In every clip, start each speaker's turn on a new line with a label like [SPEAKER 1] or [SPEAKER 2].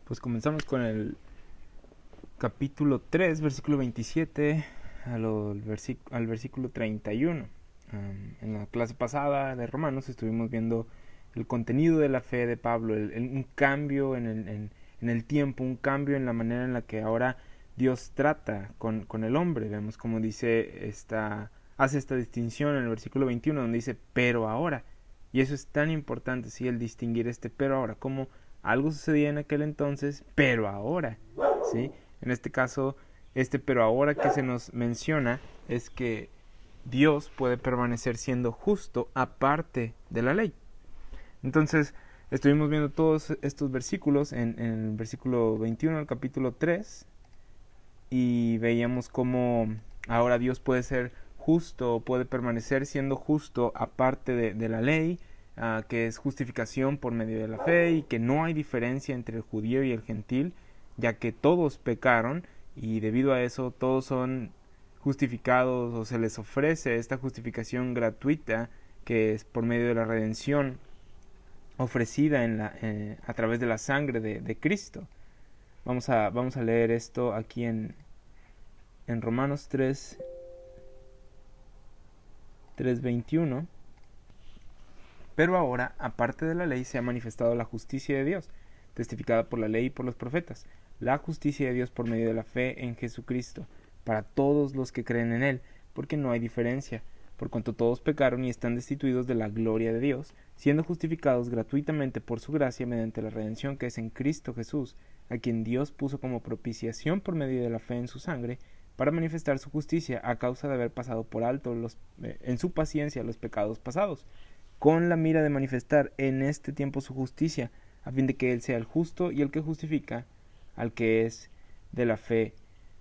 [SPEAKER 1] Pues comenzamos con el capítulo 3, versículo 27 al versículo 31. En la clase pasada de Romanos estuvimos viendo el contenido de la fe de Pablo, un cambio en el tiempo, un cambio en la manera en la que ahora Dios trata con el hombre. Vemos como hace esta distinción en el versículo 21 donde dice, pero ahora. Y eso es tan importante, ¿sí? El distinguir pero ahora, como algo sucedía en aquel entonces, pero ahora, ¿sí? En este caso, pero ahora que se nos menciona es que Dios puede permanecer siendo justo aparte de la ley. Entonces, estuvimos viendo todos estos versículos en el versículo 21 del capítulo 3 y veíamos cómo ahora Dios puede ser justo, puede permanecer siendo justo aparte de la ley, que es justificación por medio de la fe y que no hay diferencia entre el judío y el gentil, ya que todos pecaron y debido a eso todos son justificados o se les ofrece esta justificación gratuita que es por medio de la redención ofrecida a través de la sangre de Cristo. Vamos a leer esto aquí en Romanos 3:21. Pero ahora, aparte de la ley, se ha manifestado la justicia de Dios, testificada por la ley y por los profetas, la justicia de Dios por medio de la fe en Jesucristo, para todos los que creen en Él, porque no hay diferencia, por cuanto todos pecaron y están destituidos de la gloria de Dios, siendo justificados gratuitamente por su gracia mediante la redención que es en Cristo Jesús, a quien Dios puso como propiciación por medio de la fe en su sangre, para manifestar su justicia a causa de haber pasado por alto en su paciencia los pecados pasados, con la mira de manifestar en este tiempo su justicia, a fin de que Él sea el justo y el que justifica al que es de la fe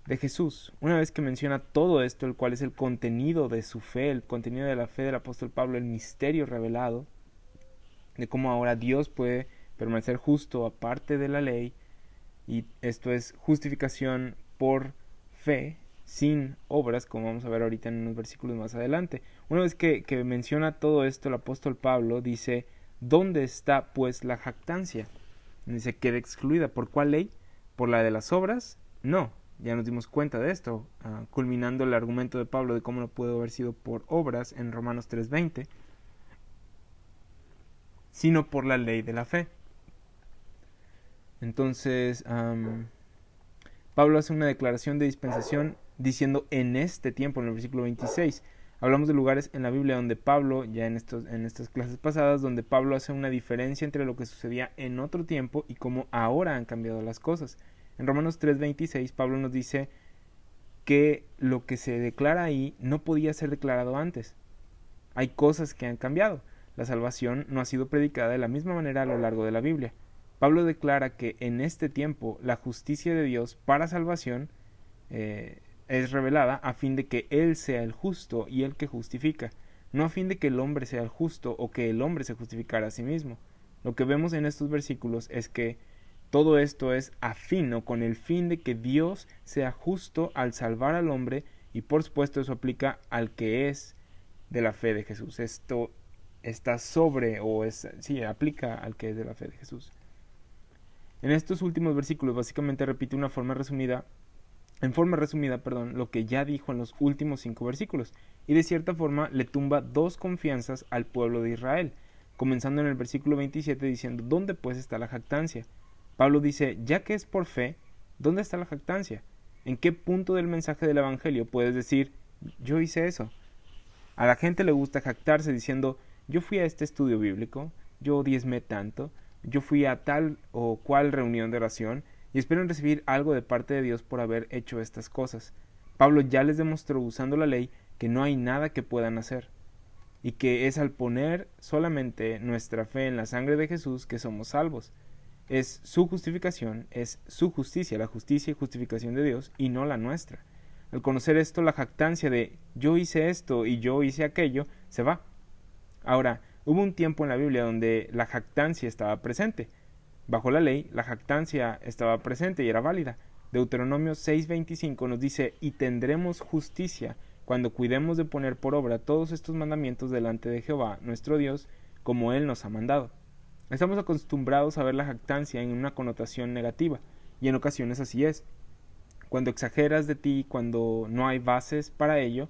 [SPEAKER 1] de Jesús. Una vez que menciona todo esto, el cual es el contenido de su fe, el contenido de la fe del apóstol Pablo, el misterio revelado, de cómo ahora Dios puede permanecer justo aparte de la ley, y esto es justificación por fe, sin obras, como vamos a ver ahorita en unos versículos más adelante. Una vez que menciona todo esto, el apóstol Pablo dice, ¿dónde está pues la jactancia? Dice, queda excluida. ¿Por cuál ley? ¿Por la de las obras? No, ya nos dimos cuenta de esto, culminando el argumento de Pablo de cómo no pudo haber sido por obras en Romanos 3:20, sino por la ley de la fe. Entonces, Pablo hace una declaración de dispensación diciendo en este tiempo, en el versículo 26. Hablamos de lugares en la Biblia donde Pablo, ya en estas clases pasadas, donde Pablo hace una diferencia entre lo que sucedía en otro tiempo y cómo ahora han cambiado las cosas. En Romanos 3:26 Pablo nos dice que lo que se declara ahí no podía ser declarado antes. Hay cosas que han cambiado. La salvación no ha sido predicada de la misma manera a lo largo de la Biblia. Pablo declara que en este tiempo la justicia de Dios para salvación es revelada a fin de que Él sea el justo y el que justifica, no a fin de que el hombre sea el justo o que el hombre se justificara a sí mismo. Lo que vemos en estos versículos es que todo esto es afín o con el fin de que Dios sea justo al salvar al hombre, y por supuesto eso aplica al que es de la fe de Jesús. Esto está aplica al que es de la fe de Jesús. En estos últimos versículos básicamente repite en forma resumida, lo que ya dijo en los últimos 5 versículos, y de cierta forma le tumba 2 confianzas al pueblo de Israel, comenzando en el versículo 27 diciendo, ¿dónde pues está la jactancia? Pablo dice, ya que es por fe, ¿dónde está la jactancia? ¿En qué punto del mensaje del evangelio puedes decir, yo hice eso? A la gente le gusta jactarse diciendo, yo fui a este estudio bíblico, yo diezmé tanto, yo fui a tal o cual reunión de oración y espero recibir algo de parte de Dios por haber hecho estas cosas. Pablo ya les demostró usando la ley que no hay nada que puedan hacer y que es al poner solamente nuestra fe en la sangre de Jesús que somos salvos. Es su justificación, es su justicia, la justicia y justificación de Dios y no la nuestra. Al conocer esto, la jactancia de yo hice esto y yo hice aquello se va. Ahora, hubo un tiempo en la Biblia donde la jactancia estaba presente. Bajo la ley, la jactancia estaba presente y era válida. Deuteronomio 6:25 nos dice, y tendremos justicia cuando cuidemos de poner por obra todos estos mandamientos delante de Jehová, nuestro Dios, como Él nos ha mandado. Estamos acostumbrados a ver la jactancia en una connotación negativa, y en ocasiones así es. Cuando exageras de ti, cuando no hay bases para ello,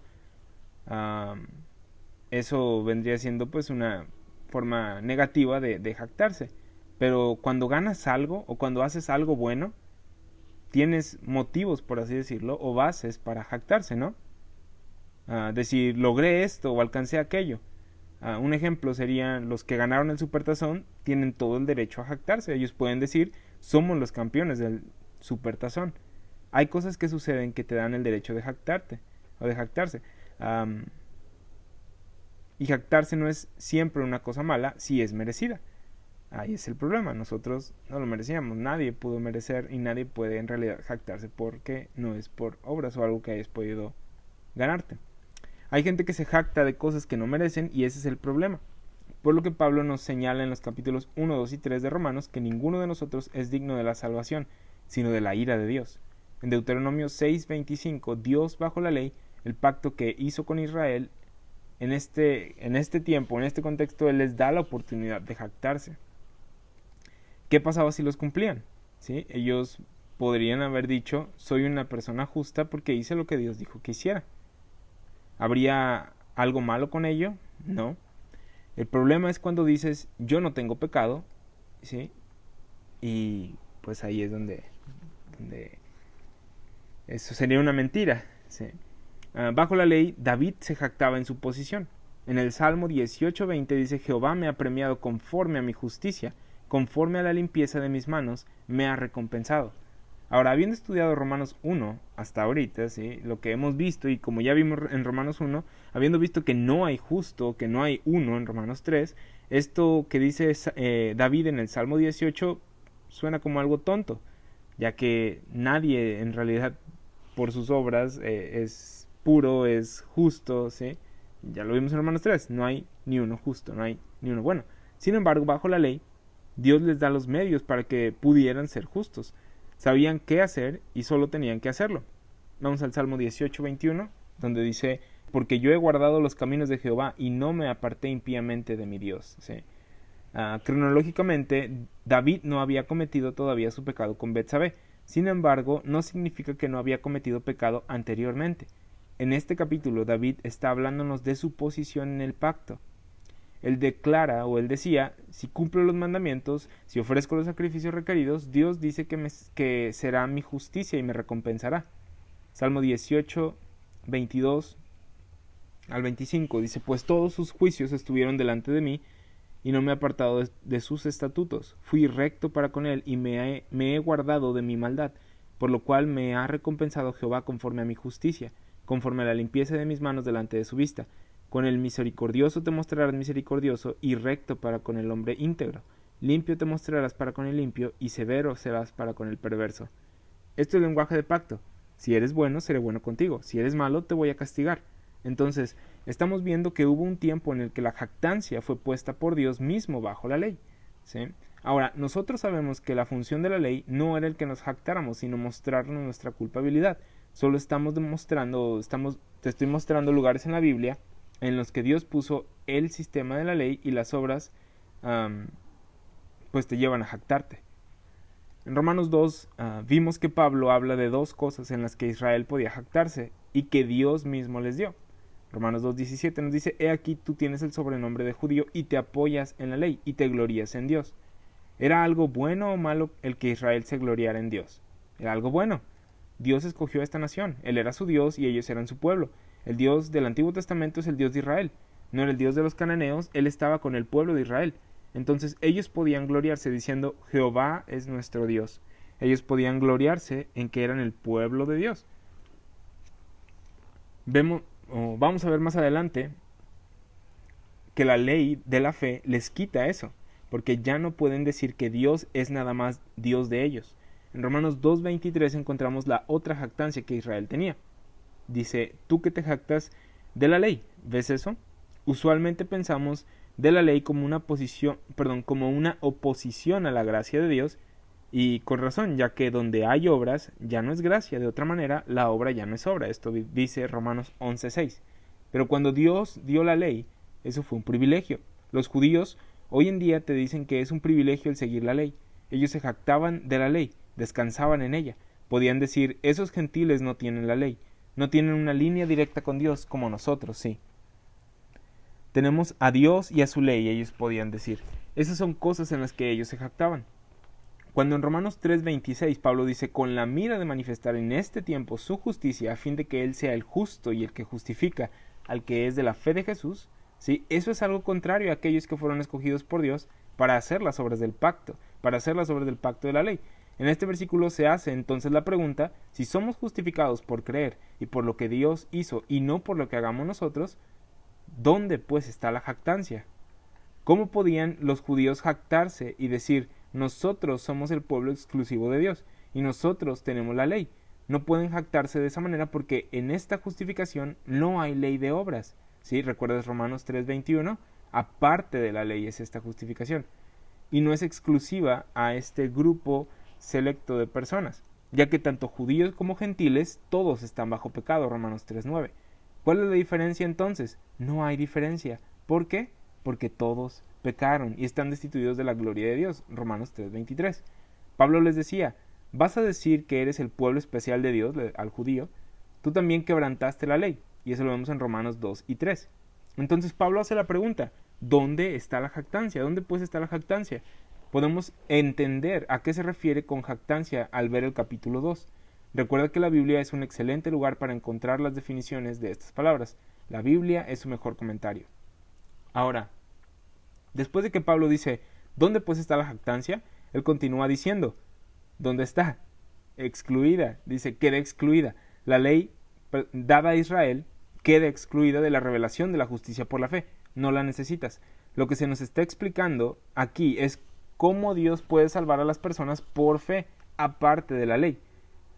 [SPEAKER 1] eso vendría siendo pues una forma negativa de jactarse. Pero cuando ganas algo o cuando haces algo bueno, tienes motivos, por así decirlo, o bases para jactarse, ¿no? Decir, logré esto o alcancé aquello. Un ejemplo sería los que ganaron el Supertazón tienen todo el derecho a jactarse. Ellos pueden decir, somos los campeones del Supertazón. Hay cosas que suceden que te dan el derecho de jactarte o de jactarse. Y jactarse no es siempre una cosa mala si es merecida. Ahí es el problema, nosotros no lo merecíamos, nadie pudo merecer y nadie puede en realidad jactarse porque no es por obras o algo que hayas podido ganarte. Hay gente que se jacta de cosas que no merecen y ese es el problema. Por lo que Pablo nos señala en los capítulos 1, 2 y 3 de Romanos que ninguno de nosotros es digno de la salvación, sino de la ira de Dios. En Deuteronomio 6:25, Dios bajo la ley, el pacto que hizo con Israel, en este tiempo, en este contexto, Él les da la oportunidad de jactarse. ¿Qué pasaba si los cumplían? ¿Sí? Ellos podrían haber dicho, soy una persona justa porque hice lo que Dios dijo que hiciera. ¿Habría algo malo con ello? No. El problema es cuando dices, yo no tengo pecado, ¿sí? Y pues ahí es donde eso sería una mentira, ¿sí? Bajo la ley, David se jactaba en su posición. En el Salmo 18:20 dice, Jehová me ha premiado conforme a mi justicia, conforme a la limpieza de mis manos, me ha recompensado. Ahora, habiendo estudiado Romanos 1 hasta ahorita, ¿sí? Lo que hemos visto, y como ya vimos en Romanos 1, habiendo visto que no hay justo, que no hay uno en Romanos 3, esto que dice David en el Salmo 18 suena como algo tonto, ya que nadie en realidad por sus obras es puro, es justo, ¿sí? Ya lo vimos en Romanos 3, no hay ni uno justo, no hay ni uno bueno. Sin embargo, bajo la ley, Dios les da los medios para que pudieran ser justos. Sabían qué hacer y solo tenían que hacerlo. Vamos al Salmo 18:21, donde dice, porque yo he guardado los caminos de Jehová y no me aparté impíamente de mi Dios. ¿Sí? Cronológicamente, David no había cometido todavía su pecado con Betsabé. Sin embargo, no significa que no había cometido pecado anteriormente. En este capítulo, David está hablándonos de su posición en el pacto. Él declara o él decía, si cumplo los mandamientos, si ofrezco los sacrificios requeridos, Dios dice que será mi justicia y me recompensará. Salmo 18, 22 al 25 dice, pues todos sus juicios estuvieron delante de mí y no me he apartado de sus estatutos. Fui recto para con él y me he guardado de mi maldad, por lo cual me ha recompensado Jehová conforme a mi justicia, conforme a la limpieza de mis manos delante de su vista. Con el misericordioso te mostrarás misericordioso y recto para con el hombre íntegro. Limpio te mostrarás para con el limpio y severo serás para con el perverso. Esto es el lenguaje de pacto. Si eres bueno, seré bueno contigo. Si eres malo, te voy a castigar. Entonces, estamos viendo que hubo un tiempo en el que la jactancia fue puesta por Dios mismo bajo la ley. ¿Sí? Ahora, nosotros sabemos que la función de la ley no era el que nos jactáramos, sino mostrarnos nuestra culpabilidad. Solo estamos demostrando, te estoy mostrando lugares en la Biblia en los que Dios puso el sistema de la ley y las obras pues te llevan a jactarte. En Romanos 2 vimos que Pablo habla de dos cosas en las que Israel podía jactarse y que Dios mismo les dio. Romanos 2:17 nos dice, he aquí tú tienes el sobrenombre de judío y te apoyas en la ley y te glorías en Dios. ¿Era algo bueno o malo el que Israel se gloriara en Dios? Era algo bueno. Dios escogió a esta nación, Él era su Dios y ellos eran su pueblo. El Dios del Antiguo Testamento es el Dios de Israel, no era el Dios de los cananeos, Él estaba con el pueblo de Israel. Entonces ellos podían gloriarse diciendo, Jehová es nuestro Dios. Ellos podían gloriarse en que eran el pueblo de Dios. Vamos a ver más adelante que la ley de la fe les quita eso, porque ya no pueden decir que Dios es nada más Dios de ellos. En Romanos 2:23 encontramos la otra jactancia que Israel tenía. Dice, tú que te jactas de la ley, ¿ves eso? Usualmente pensamos de la ley como una oposición a la gracia de Dios, y con razón, ya que donde hay obras ya no es gracia, de otra manera la obra ya no es obra. Esto dice Romanos 11:6. Pero cuando Dios dio la ley, eso fue un privilegio. Los judíos Hoy en día te dicen que es un privilegio el seguir la ley. Ellos se jactaban de la ley, descansaban en ella. Podían decir, esos gentiles no tienen la ley, no tienen una línea directa con Dios como nosotros, sí. Tenemos a Dios y a su ley, ellos podían decir. Esas son cosas en las que ellos se jactaban. Cuando en Romanos 3:26 Pablo dice, con la mira de manifestar en este tiempo su justicia, a fin de que Él sea el justo y el que justifica al que es de la fe de Jesús, ¿sí? Eso es algo contrario a aquellos que fueron escogidos por Dios para hacer las obras del pacto, para hacer las obras del pacto de la ley. En este versículo se hace entonces la pregunta, si somos justificados por creer y por lo que Dios hizo y no por lo que hagamos nosotros, ¿dónde pues está la jactancia? ¿Cómo podían los judíos jactarse y decir, nosotros somos el pueblo exclusivo de Dios y nosotros tenemos la ley? No pueden jactarse de esa manera porque en esta justificación no hay ley de obras. ¿Sí? ¿Recuerdas Romanos 3:21? Aparte de la ley es esta justificación. Y no es exclusiva a este grupo selecto de personas, ya que tanto judíos como gentiles todos están bajo pecado, Romanos 3:9. ¿Cuál es la diferencia entonces? No hay diferencia. ¿Por qué? Porque todos pecaron y están destituidos de la gloria de Dios, Romanos 3:23. Pablo les decía, ¿vas a decir que eres el pueblo especial de Dios al judío? Tú también quebrantaste la ley, y eso lo vemos en Romanos 2:3. Entonces Pablo hace la pregunta, ¿dónde está la jactancia? ¿Dónde pues está la jactancia? Podemos entender a qué se refiere con jactancia al ver el capítulo 2. Recuerda que la Biblia es un excelente lugar para encontrar las definiciones de estas palabras. La Biblia es su mejor comentario. Ahora, después de que Pablo dice, ¿dónde pues está la jactancia? Él continúa diciendo, ¿dónde está? Excluida, dice, queda excluida. La ley dada a Israel queda excluida de la revelación de la justicia por la fe. No la necesitas. Lo que se nos está explicando aquí es cómo Dios puede salvar a las personas por fe, aparte de la ley.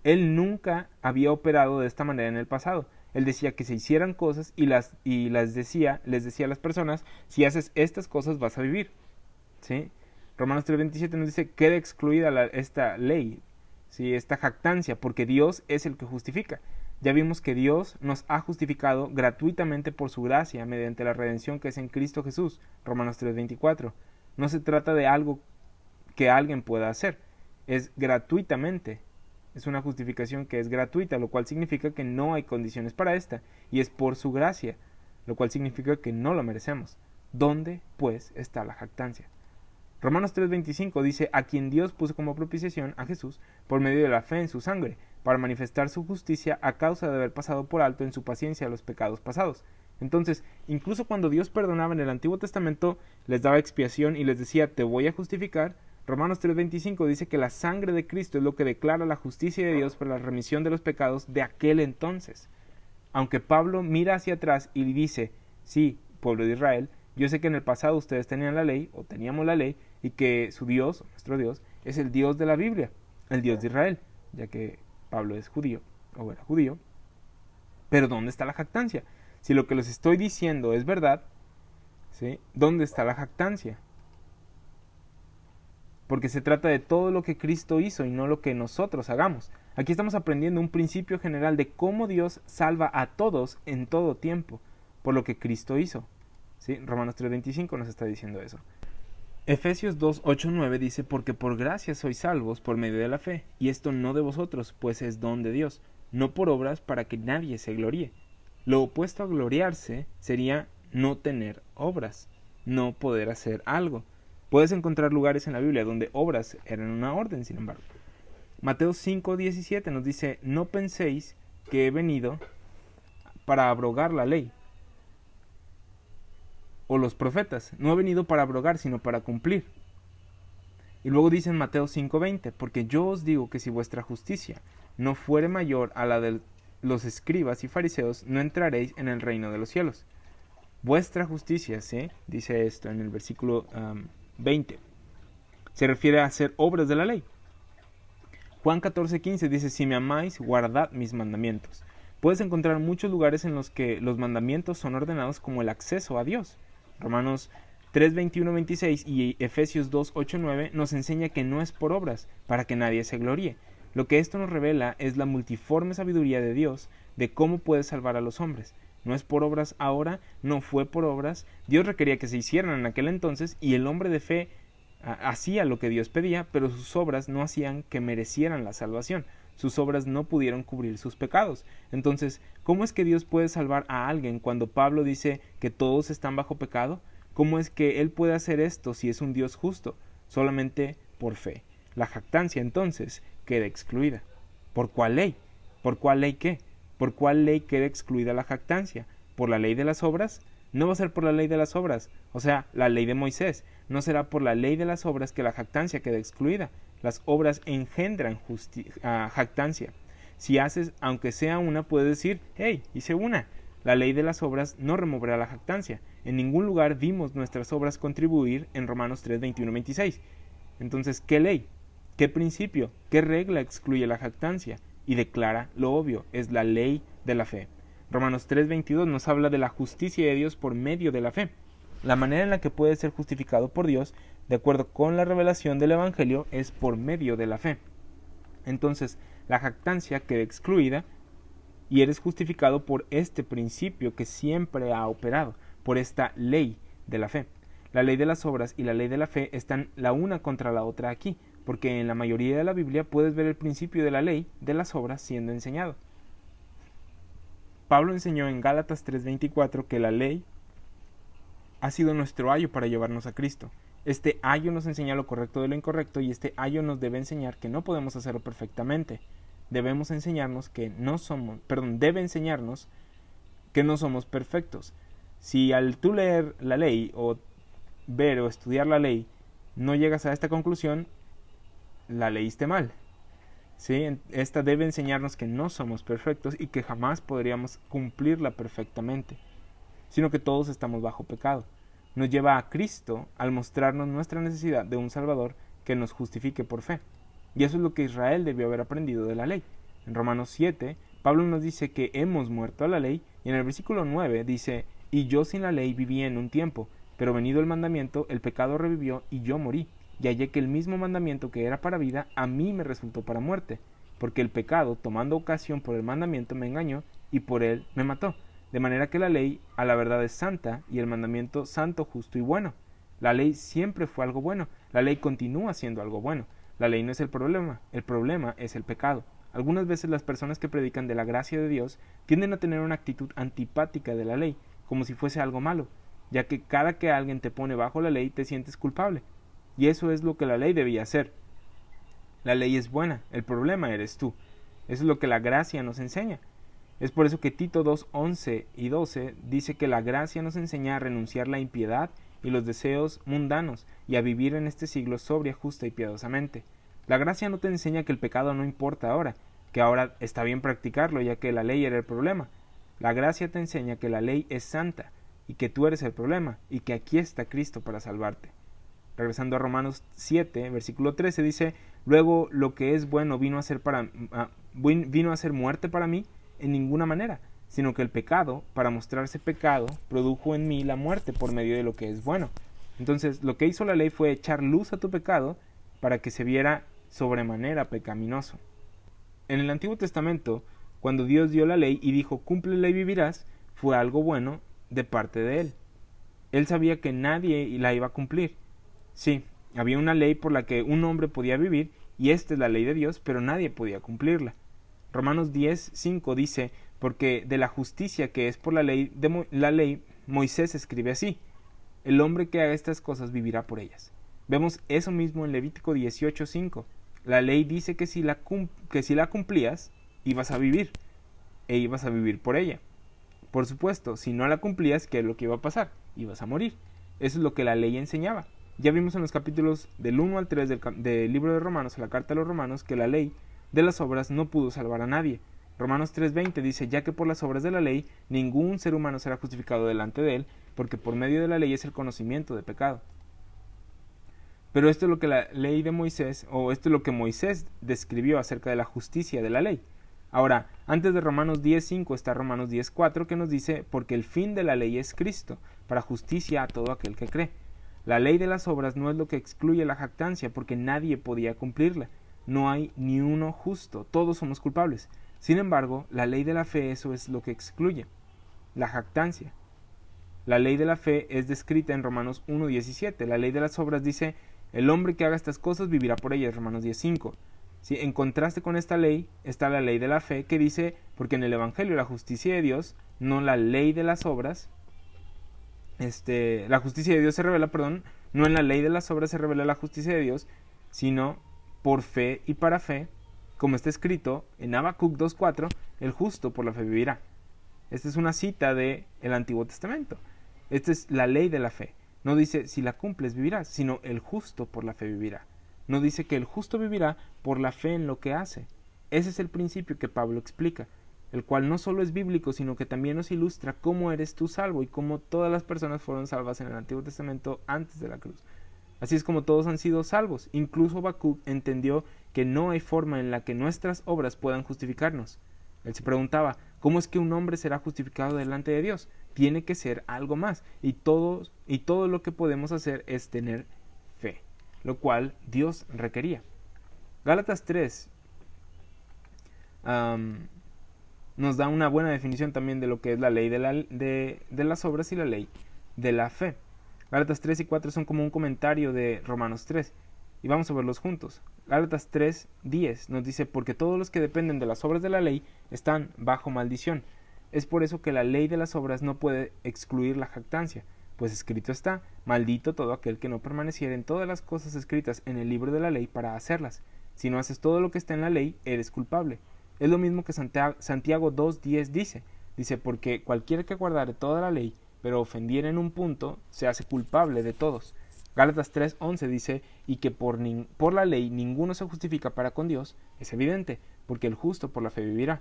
[SPEAKER 1] Él nunca había operado de esta manera en el pasado. Él decía que se hicieran cosas y les decía a las personas, si haces estas cosas vas a vivir. ¿Sí? Romanos 3:27 nos dice, queda excluida esta ley, ¿sí? Esta jactancia, porque Dios es el que justifica. Ya vimos que Dios nos ha justificado gratuitamente por su gracia mediante la redención que es en Cristo Jesús, Romanos 3:24. No se trata de algo que alguien pueda hacer, es gratuitamente. Es una justificación que es gratuita, lo cual significa que no hay condiciones para esta, y es por su gracia, lo cual significa que no lo merecemos. ¿Dónde, pues, está la jactancia? Romanos 3:25 dice, a quien Dios puso como propiciación a Jesús por medio de la fe en su sangre, para manifestar su justicia a causa de haber pasado por alto en su paciencia los pecados pasados. Entonces, incluso cuando Dios perdonaba en el Antiguo Testamento, les daba expiación y les decía, te voy a justificar, Romanos 3:25 dice que la sangre de Cristo es lo que declara la justicia de Dios para la remisión de los pecados de aquel entonces. Aunque Pablo mira hacia atrás y dice, sí, pueblo de Israel, yo sé que en el pasado ustedes tenían la ley, o teníamos la ley, y que su Dios, nuestro Dios, es el Dios de la Biblia, el Dios de Israel, ya que Pablo es judío, o era judío. Pero ¿dónde está la jactancia? Si lo que les estoy diciendo es verdad, ¿sí? ¿Dónde está la jactancia? Porque se trata de todo lo que Cristo hizo y no lo que nosotros hagamos. Aquí estamos aprendiendo un principio general de cómo Dios salva a todos en todo tiempo, por lo que Cristo hizo. ¿Sí? Romanos 3:25 nos está diciendo eso. Efesios 2:8-9 dice, porque por gracia sois salvos por medio de la fe, y esto no de vosotros, pues es don de Dios, no por obras para que nadie se gloríe. Lo opuesto a gloriarse sería no tener obras, no poder hacer algo. Puedes encontrar lugares en la Biblia donde obras eran una orden, sin embargo. Mateo 5:17 nos dice, no penséis que he venido para abrogar la ley o los profetas. No he venido para abrogar, sino para cumplir. Y luego dice en Mateo 5:20, porque yo os digo que si vuestra justicia no fuere mayor a la de los escribas y fariseos, no entraréis en el reino de los cielos. Vuestra justicia, ¿sí? Dice esto en el versículo 20. Se refiere a hacer obras de la ley. Juan 14:15 dice, si me amáis, guardad mis mandamientos. Puedes encontrar muchos lugares en los que los mandamientos son ordenados como el acceso a Dios. Romanos 3:21-26 y Efesios 2:8-9 nos enseña que no es por obras, para que nadie se gloríe. Lo que esto nos revela es la multiforme sabiduría de Dios de cómo puede salvar a los hombres. No es por obras ahora, no fue por obras. Dios requería que se hicieran en aquel entonces y el hombre de fe hacía lo que Dios pedía, pero sus obras no hacían que merecieran la salvación. Sus obras no pudieron cubrir sus pecados. Entonces, ¿cómo es que Dios puede salvar a alguien cuando Pablo dice que todos están bajo pecado? ¿Cómo es que Él puede hacer esto si es un Dios justo? Solamente por fe. La jactancia entonces queda excluida. ¿Por cuál ley? ¿Por cuál ley qué? ¿Por cuál ley queda excluida la jactancia? ¿Por la ley de las obras? No va a ser por la ley de las obras, o sea, la ley de Moisés. No será por la ley de las obras que la jactancia queda excluida. Las obras engendran jactancia. Si haces, aunque sea una, puedes decir, hey, hice una. La ley de las obras no removerá la jactancia. En ningún lugar vimos nuestras obras contribuir en Romanos 3, 21, 26. Entonces, ¿qué ley? ¿Qué principio? ¿Qué regla excluye la jactancia? Y declara lo obvio, es la ley de la fe. Romanos 3:22 nos habla de la justicia de Dios por medio de la fe. La manera en la que puede ser justificado por Dios, de acuerdo con la revelación del Evangelio, es por medio de la fe. Entonces, la jactancia queda excluida y eres justificado por este principio que siempre ha operado, por esta ley de la fe. La ley de las obras y la ley de la fe están la una contra la otra aquí, porque en la mayoría de la Biblia puedes ver el principio de la ley de las obras siendo enseñado. Pablo enseñó en Gálatas 3:24 que la ley ha sido nuestro ayo para llevarnos a Cristo. Este ayo nos enseña lo correcto de lo incorrecto y este ayo nos debe enseñar que no podemos hacerlo perfectamente. Debe enseñarnos que no somos perfectos. Si al tú leer la ley o ver o estudiar la ley no llegas a esta conclusión, la leíste mal. ¿Sí? Esta debe enseñarnos que no somos perfectos y que jamás podríamos cumplirla perfectamente, sino que todos estamos bajo pecado. Nos lleva a Cristo al mostrarnos nuestra necesidad de un Salvador que nos justifique por fe. Y eso es lo que Israel debió haber aprendido de la ley. En Romanos 7, Pablo nos dice que hemos muerto a la ley, y en el versículo 9 dice, y yo sin la ley viví en un tiempo, pero venido el mandamiento, el pecado revivió y yo morí. Y hallé que el mismo mandamiento que era para vida, a mí me resultó para muerte, porque el pecado, tomando ocasión por el mandamiento, me engañó, y por él me mató. De manera que la ley a la verdad es santa, y el mandamiento santo, justo y bueno. La ley siempre fue algo bueno, la ley continúa siendo algo bueno. La ley no es el problema es el pecado. Algunas veces las personas que predican de la gracia de Dios tienden a tener una actitud antipática de la ley, como si fuese algo malo, ya que cada que alguien te pone bajo la ley te sientes culpable. Y eso es lo que la ley debía hacer. La ley es buena, el problema eres tú. Eso es lo que la gracia nos enseña. Es por eso que Tito 2:11 y 12 dice que la gracia nos enseña a renunciar la impiedad y los deseos mundanos y a vivir en este siglo sobria, justa y piadosamente. La gracia no te enseña que el pecado no importa ahora, que ahora está bien practicarlo ya que la ley era el problema. La gracia te enseña que la ley es santa y que tú eres el problema y que aquí está Cristo para salvarte. Regresando a Romanos 7, versículo 13 dice, luego lo que es bueno vino a ser muerte para mí en ninguna manera, sino que el pecado, para mostrarse pecado, produjo en mí la muerte por medio de lo que es bueno. Entonces, lo que hizo la ley fue echar luz a tu pecado para que se viera sobremanera pecaminoso. En el Antiguo Testamento, cuando Dios dio la ley y dijo, cúmplela y vivirás, fue algo bueno de parte de Él. Él sabía que nadie la iba a cumplir. Sí, había una ley por la que un hombre podía vivir, y esta es la ley de Dios, pero nadie podía cumplirla. Romanos 10:5 dice, porque de la justicia que es por la ley, Moisés escribe así, el hombre que haga estas cosas vivirá por ellas. Vemos eso mismo en Levítico 18:5. La ley dice que si la cumplías, ibas a vivir, e ibas a vivir por ella. Por supuesto, si no la cumplías, ¿qué es lo que iba a pasar? Ibas a morir. Eso es lo que la ley enseñaba. Ya vimos en los capítulos del 1 al 3 del libro de Romanos, la carta a los Romanos, que la ley de las obras no pudo salvar a nadie. Romanos 3:20 dice, ya que por las obras de la ley ningún ser humano será justificado delante de él, porque por medio de la ley es el conocimiento de pecado. Pero esto es lo que la ley de Moisés, o esto es lo que Moisés describió acerca de la justicia de la ley. Ahora, antes de Romanos 10:5 está Romanos 10:4 que nos dice, porque el fin de la ley es Cristo, para justicia a todo aquel que cree. La ley de las obras no es lo que excluye la jactancia, porque nadie podía cumplirla. No hay ni uno justo, todos somos culpables. Sin embargo, la ley de la fe eso es lo que excluye. la jactancia. La ley de la fe es descrita en Romanos 1:17. La ley de las obras dice, el hombre que haga estas cosas vivirá por ellas, Romanos 10:5. ¿Sí? En contraste con esta ley está la ley de la fe que dice, porque en el Evangelio la justicia de Dios, no la ley de las obras, la justicia de Dios se revela, no en la ley de las obras se revela la justicia de Dios, sino por fe y para fe, como está escrito en Habacuc 2:4, el justo por la fe vivirá. Esta es una cita del Antiguo Testamento. Esta es la ley de la fe. No dice si la cumples vivirás, sino el justo por la fe vivirá. No dice que el justo vivirá por la fe en lo que hace. Ese es el principio que Pablo explica, el cual no solo es bíblico, sino que también nos ilustra cómo eres tú salvo y cómo todas las personas fueron salvas en el Antiguo Testamento antes de la cruz. Así es como todos han sido salvos. Incluso Habacuc entendió que no hay forma en la que nuestras obras puedan justificarnos. Él se preguntaba, ¿cómo es que un hombre será justificado delante de Dios? Tiene que ser algo más, y todo lo que podemos hacer es tener fe, lo cual Dios requería. Gálatas 3 nos da una buena definición también de lo que es la ley de las obras y la ley de la fe. Gálatas 3 y 4 son como un comentario de Romanos 3, y vamos a verlos juntos. Gálatas 3:10 nos dice, porque todos los que dependen de las obras de la ley están bajo maldición. Es por eso que la ley de las obras no puede excluir la jactancia, pues escrito está, maldito todo aquel que no permaneciera en todas las cosas escritas en el libro de la ley para hacerlas. Si no haces todo lo que está en la ley, eres culpable. Es lo mismo que Santiago 2:10 dice, porque cualquiera que guardare toda la ley, pero ofendiera en un punto, se hace culpable de todos. Gálatas 3:11 dice, y que por la ley ninguno se justifica para con Dios, es evidente, porque el justo por la fe vivirá.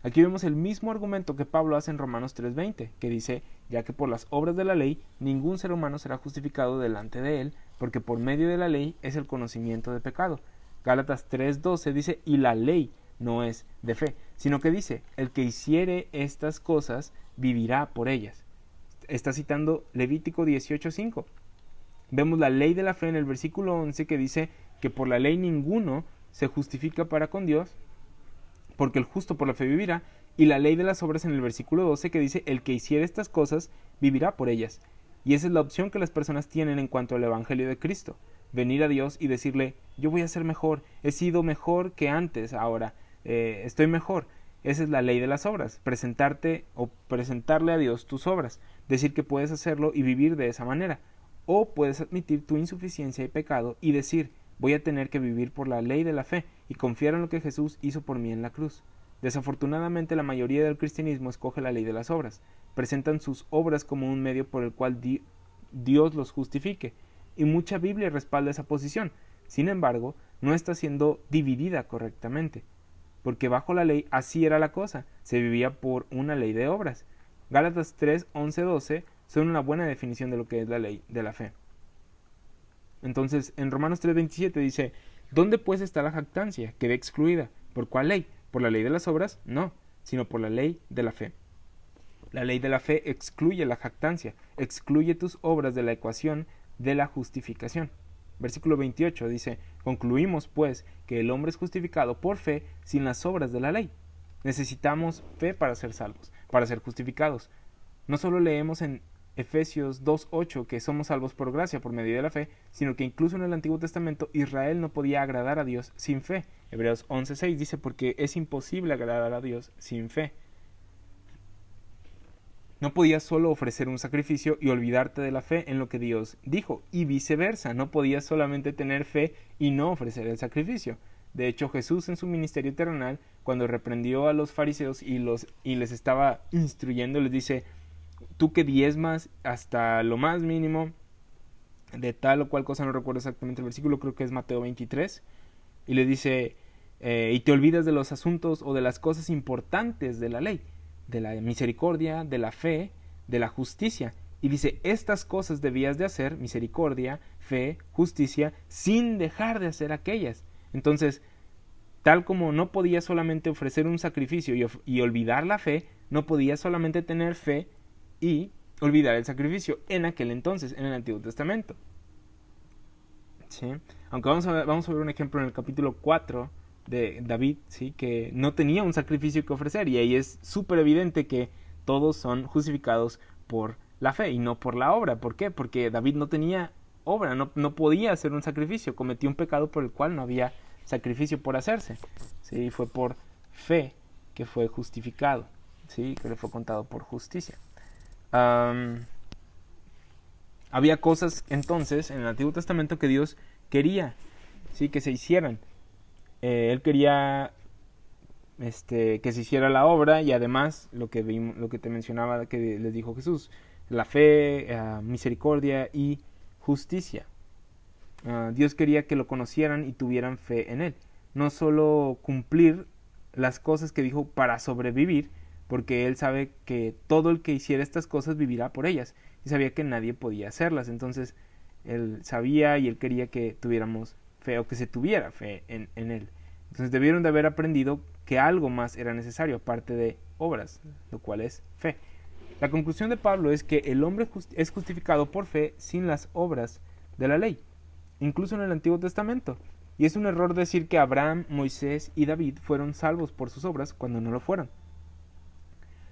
[SPEAKER 1] Aquí vemos el mismo argumento que Pablo hace en Romanos 3:20, que dice, ya que por las obras de la ley ningún ser humano será justificado delante de él, porque por medio de la ley es el conocimiento de pecado. Gálatas 3:12 dice, y la ley no es de fe, sino que dice, el que hiciere estas cosas vivirá por ellas. Está citando Levítico 18:5. Vemos la ley de la fe en el versículo 11 que dice que por la ley ninguno se justifica para con Dios, porque el justo por la fe vivirá, y la ley de las obras en el versículo 12 que dice el que hiciere estas cosas vivirá por ellas. Y esa es la opción que las personas tienen en cuanto al Evangelio de Cristo, venir a Dios y decirle, yo voy a ser mejor, he sido mejor que antes, ahora estoy mejor. Esa es la ley de las obras, presentarte o presentarle a Dios tus obras, decir que puedes hacerlo y vivir de esa manera. O puedes admitir tu insuficiencia y pecado y decir, voy a tener que vivir por la ley de la fe y confiar en lo que Jesús hizo por mí en la cruz. Desafortunadamente la mayoría del cristianismo escoge la ley de las obras, presentan sus obras como un medio por el cual Dios los justifique, y mucha Biblia respalda esa posición. Sin embargo, no está siendo dividida correctamente, porque bajo la ley así era la cosa, se vivía por una ley de obras. Gálatas 3:11-12 son una buena definición de lo que es la ley de la fe. Entonces, en Romanos 3:27 dice, ¿dónde pues está la jactancia? Quedé excluida. ¿Por cuál ley? ¿Por la ley de las obras? No, sino por la ley de la fe. La ley de la fe excluye la jactancia, excluye tus obras de la ecuación de la justificación. Versículo 28 dice, concluimos pues que el hombre es justificado por fe sin las obras de la ley. Necesitamos fe para ser salvos, para ser justificados. No solo leemos en Efesios 2:8 que somos salvos por gracia por medio de la fe, sino que incluso en el Antiguo Testamento Israel no podía agradar a Dios sin fe. Hebreos 11:6 dice porque es imposible agradar a Dios sin fe. No podías solo ofrecer un sacrificio y olvidarte de la fe en lo que Dios dijo, y viceversa, no podías solamente tener fe y no ofrecer el sacrificio. De hecho, Jesús en su ministerio terrenal, cuando reprendió a los fariseos y les estaba instruyendo, les dice, tú que diezmas hasta lo más mínimo de tal o cual cosa, no recuerdo exactamente el versículo, creo que es Mateo 23, y le dice, y te olvidas de los asuntos o de las cosas importantes de la ley, de la misericordia, de la fe, de la justicia, y dice, estas cosas debías de hacer, misericordia, fe, justicia, sin dejar de hacer aquellas. Entonces, tal como no podías solamente ofrecer un sacrificio y olvidar la fe, no podías solamente tener fe y olvidar el sacrificio en aquel entonces, en el Antiguo Testamento. ¿Sí? Aunque vamos a ver un ejemplo en el capítulo 4 de David, ¿sí? Que no tenía un sacrificio que ofrecer, y ahí es súper evidente que todos son justificados por la fe y no por la obra. ¿Por qué? Porque David no tenía obra, no podía hacer un sacrificio, cometió un pecado por el cual no había sacrificio por hacerse. ¿Sí? Fue por fe que fue justificado, ¿sí? Que le fue contado por justicia. Había cosas entonces en el Antiguo Testamento que Dios quería, ¿sí? Que se hicieran. Él quería que se hiciera la obra, y además lo que te mencionaba que les dijo Jesús, la fe, misericordia y justicia. Dios quería que lo conocieran y tuvieran fe en él, no solo cumplir las cosas que dijo para sobrevivir, porque él sabe que todo el que hiciera estas cosas vivirá por ellas, y sabía que nadie podía hacerlas. Entonces él sabía y él quería que tuviéramos fe, o que se tuviera fe en él. Entonces debieron de haber aprendido que algo más era necesario aparte de obras, lo cual es fe. La conclusión de Pablo es que el hombre es justificado por fe sin las obras de la ley, incluso en el Antiguo Testamento. Y es un error decir que Abraham, Moisés y David fueron salvos por sus obras cuando no lo fueron.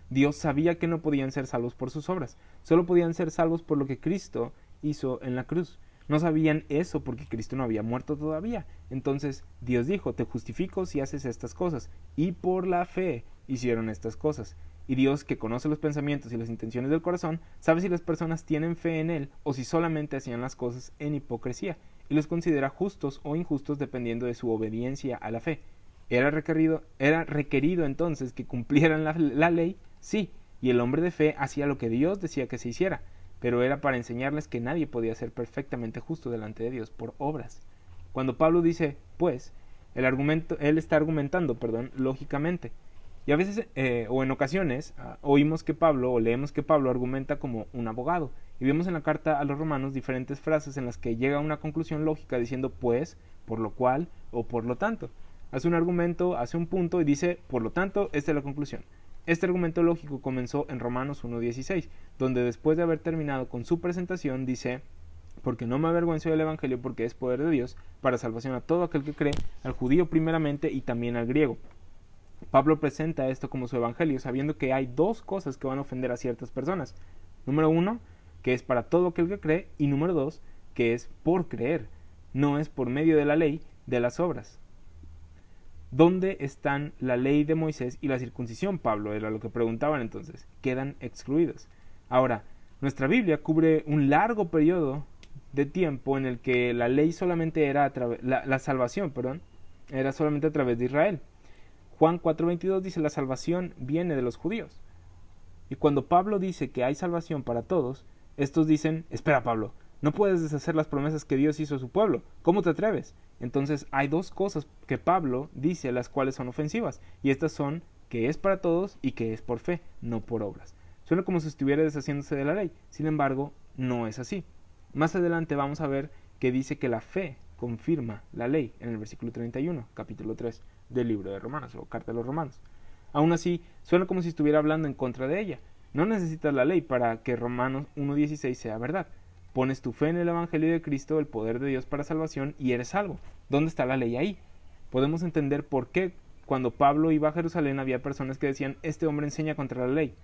[SPEAKER 1] Dios sabía que no podían ser salvos por sus obras, solo podían ser salvos por lo que Cristo hizo en la cruz. No sabían eso porque Cristo no había muerto todavía. Entonces Dios dijo, te justifico si haces estas cosas. Y por la fe hicieron estas cosas. Y Dios, que conoce los pensamientos y las intenciones del corazón, sabe si las personas tienen fe en Él o si solamente hacían las cosas en hipocresía, y los considera justos o injustos dependiendo de su obediencia a la fe. ¿Era requerido entonces que cumplieran la ley? Sí, y el hombre de fe hacía lo que Dios decía que se hiciera, pero era para enseñarles que nadie podía ser perfectamente justo delante de Dios por obras. Cuando Pablo dice, pues, él está argumentando, lógicamente. Y a veces, o en ocasiones, oímos que Pablo, o leemos que Pablo argumenta como un abogado. Y vemos en la carta a los romanos diferentes frases en las que llega a una conclusión lógica diciendo, pues, por lo cual, o por lo tanto. Hace un argumento, hace un punto y dice, por lo tanto, esta es la conclusión. Este argumento lógico comenzó en Romanos 1:16, donde después de haber terminado con su presentación dice, porque no me avergüenzo del Evangelio, porque es poder de Dios para salvación a todo aquel que cree, al judío primeramente y también al griego. Pablo presenta esto como su Evangelio, sabiendo que hay dos cosas que van a ofender a ciertas personas. Número 1, que es para todo aquel que cree, y número 2, que es por creer, no es por medio de la ley, de las obras. ¿Dónde están la ley de Moisés y la circuncisión, Pablo? Era lo que preguntaban entonces. Quedan excluidas. Ahora, nuestra Biblia cubre un largo periodo de tiempo en el que la ley solamente era la salvación, era solamente a través de Israel. Juan 4:22 dice, la salvación viene de los judíos. Y cuando Pablo dice que hay salvación para todos, estos dicen, espera Pablo, no puedes deshacer las promesas que Dios hizo a su pueblo. ¿Cómo te atreves? Entonces hay dos cosas que Pablo dice las cuales son ofensivas. Y estas son que es para todos y que es por fe, no por obras. Suena como si estuviera deshaciéndose de la ley. Sin embargo, no es así. Más adelante vamos a ver que dice que la fe confirma la ley en el versículo 31, capítulo 3 del libro de Romanos o carta de los Romanos. Aún así, suena como si estuviera hablando en contra de ella. No necesitas la ley para que Romanos 1:16 sea verdad. Pones tu fe en el Evangelio de Cristo, el poder de Dios para salvación, y eres salvo. ¿Dónde está la ley ahí? Podemos entender por qué cuando Pablo iba a Jerusalén había personas que decían, este hombre enseña contra la ley,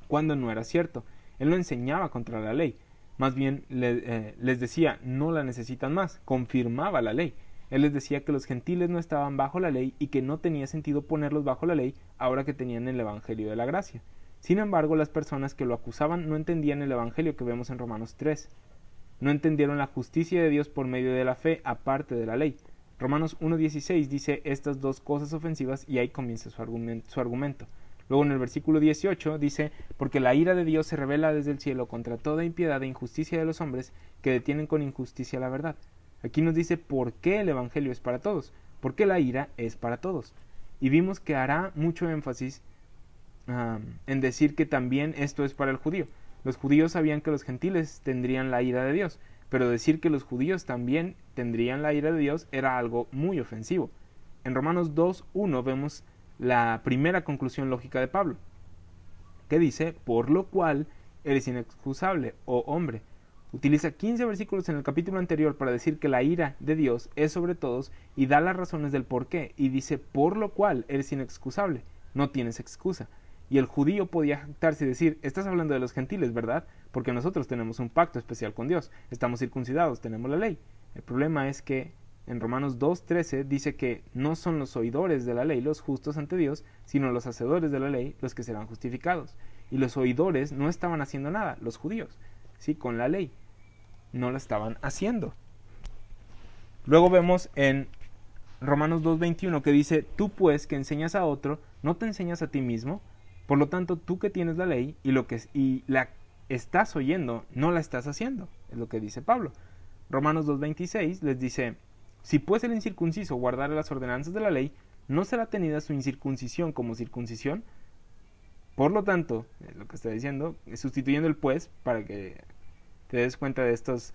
[SPEAKER 1] cuando no era cierto. Él no enseñaba contra la ley. Más bien les decía, no la necesitan más. Confirmaba la ley. Él les decía que los gentiles no estaban bajo la ley y que no tenía sentido ponerlos bajo la ley ahora que tenían el Evangelio de la gracia. Sin embargo, las personas que lo acusaban no entendían el Evangelio que vemos en Romanos 3. No entendieron la justicia de Dios por medio de la fe, aparte de la ley. Romanos 1:16 dice estas dos cosas ofensivas y ahí comienza su argumento. Luego en el versículo 18 dice, porque la ira de Dios se revela desde el cielo contra toda impiedad e injusticia de los hombres que detienen con injusticia la verdad. Aquí nos dice por qué el Evangelio es para todos, porque la ira es para todos. Y vimos que hará mucho énfasis en decir que también esto es para el judío. Los judíos sabían que los gentiles tendrían la ira de Dios, pero decir que los judíos también tendrían la ira de Dios era algo muy ofensivo. En Romanos 2:1 vemos la primera conclusión lógica de Pablo, que dice, por lo cual eres inexcusable, oh hombre. Utiliza 15 versículos en el capítulo anterior para decir que la ira de Dios es sobre todos y da las razones del por qué, y dice, por lo cual eres inexcusable, no tienes excusa. Y el judío podía jactarse y decir, estás hablando de los gentiles, ¿verdad? Porque nosotros tenemos un pacto especial con Dios, estamos circuncidados, tenemos la ley. El problema es que en Romanos 2:13 dice que no son los oidores de la ley los justos ante Dios, sino los hacedores de la ley los que serán justificados. Y los oidores no estaban haciendo nada, los judíos, ¿sí? Con la ley, no la estaban haciendo. Luego vemos en Romanos 2:21 que dice, tú pues que enseñas a otro, no te enseñas a ti mismo, por lo tanto tú que tienes la ley y la estás oyendo, no la estás haciendo, es lo que dice Pablo. Romanos 2:26 les dice, si pues el incircunciso guardara las ordenanzas de la ley, ¿no será tenida su incircuncisión como circuncisión? Por lo tanto, es lo que está diciendo, sustituyendo el pues, para que te des cuenta de estas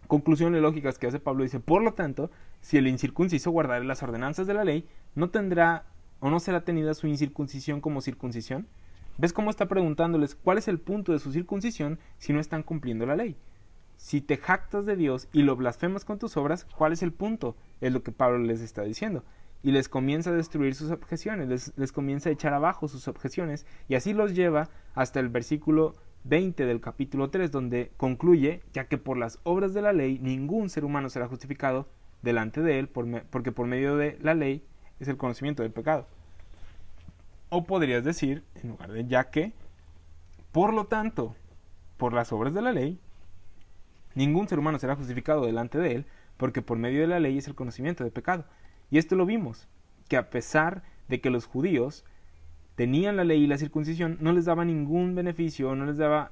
[SPEAKER 1] conclusiones lógicas que hace Pablo, dice, por lo tanto, si el incircunciso guardara las ordenanzas de la ley, ¿no tendrá o no será tenida su incircuncisión como circuncisión? ¿Ves cómo está preguntándoles cuál es el punto de su circuncisión si no están cumpliendo la ley? Si te jactas de Dios y lo blasfemas con tus obras, ¿cuál es el punto? Es lo que Pablo les está diciendo. Y les comienza a destruir sus objeciones, les comienza a echar abajo sus objeciones, y así los lleva hasta el versículo 20 del capítulo 3, donde concluye, ya que por las obras de la ley ningún ser humano será justificado delante de él, porque por medio de la ley es el conocimiento del pecado. O podrías decir, en lugar de ya que, por lo tanto, por las obras de la ley, ningún ser humano será justificado delante de él, porque por medio de la ley es el conocimiento del pecado. Y esto lo vimos, que a pesar de que los judíos tenían la ley y la circuncisión, no les daba ningún beneficio, no les daba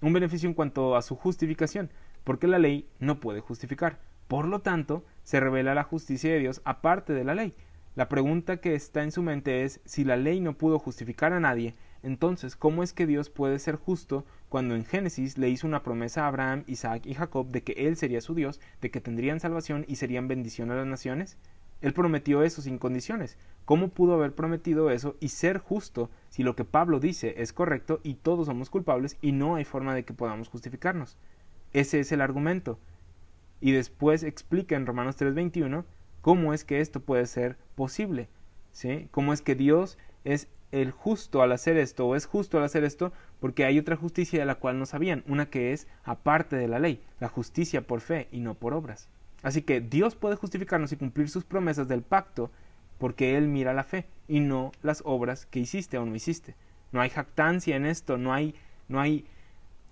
[SPEAKER 1] un beneficio en cuanto a su justificación, porque la ley no puede justificar. Por lo tanto, se revela la justicia de Dios aparte de la ley. La pregunta que está en su mente es, si la ley no pudo justificar a nadie, entonces, ¿cómo es que Dios puede ser justo cuando en Génesis le hizo una promesa a Abraham, Isaac y Jacob de que Él sería su Dios, de que tendrían salvación y serían bendición a las naciones? Él prometió eso sin condiciones. ¿Cómo pudo haber prometido eso y ser justo si lo que Pablo dice es correcto y todos somos culpables y no hay forma de que podamos justificarnos? Ese es el argumento. Y después explica en Romanos 3:21 cómo es que esto puede ser posible, ¿sí? Cómo es que Dios es el justo al hacer esto, o es justo al hacer esto, porque hay otra justicia de la cual no sabían, una que es aparte de la ley, la justicia por fe y no por obras. Así que Dios puede justificarnos y cumplir sus promesas del pacto, porque Él mira la fe y no las obras que hiciste o no hiciste. No hay jactancia en esto, no hay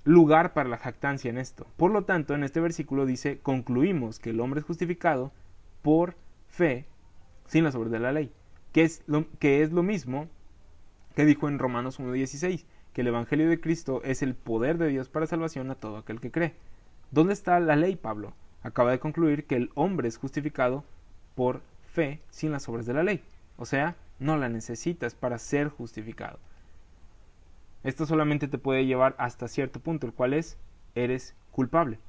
[SPEAKER 1] lugar para la jactancia en esto. Por lo tanto, en este versículo dice, concluimos que el hombre es justificado por fe sin las obras de la ley, que es lo mismo que dijo en Romanos 1:16, que el Evangelio de Cristo es el poder de Dios para salvación a todo aquel que cree. ¿Dónde está la ley, Pablo? Acaba de concluir que el hombre es justificado por fe sin las obras de la ley. O sea, no la necesitas para ser justificado. Esto solamente te puede llevar hasta cierto punto, el cual es, eres culpable.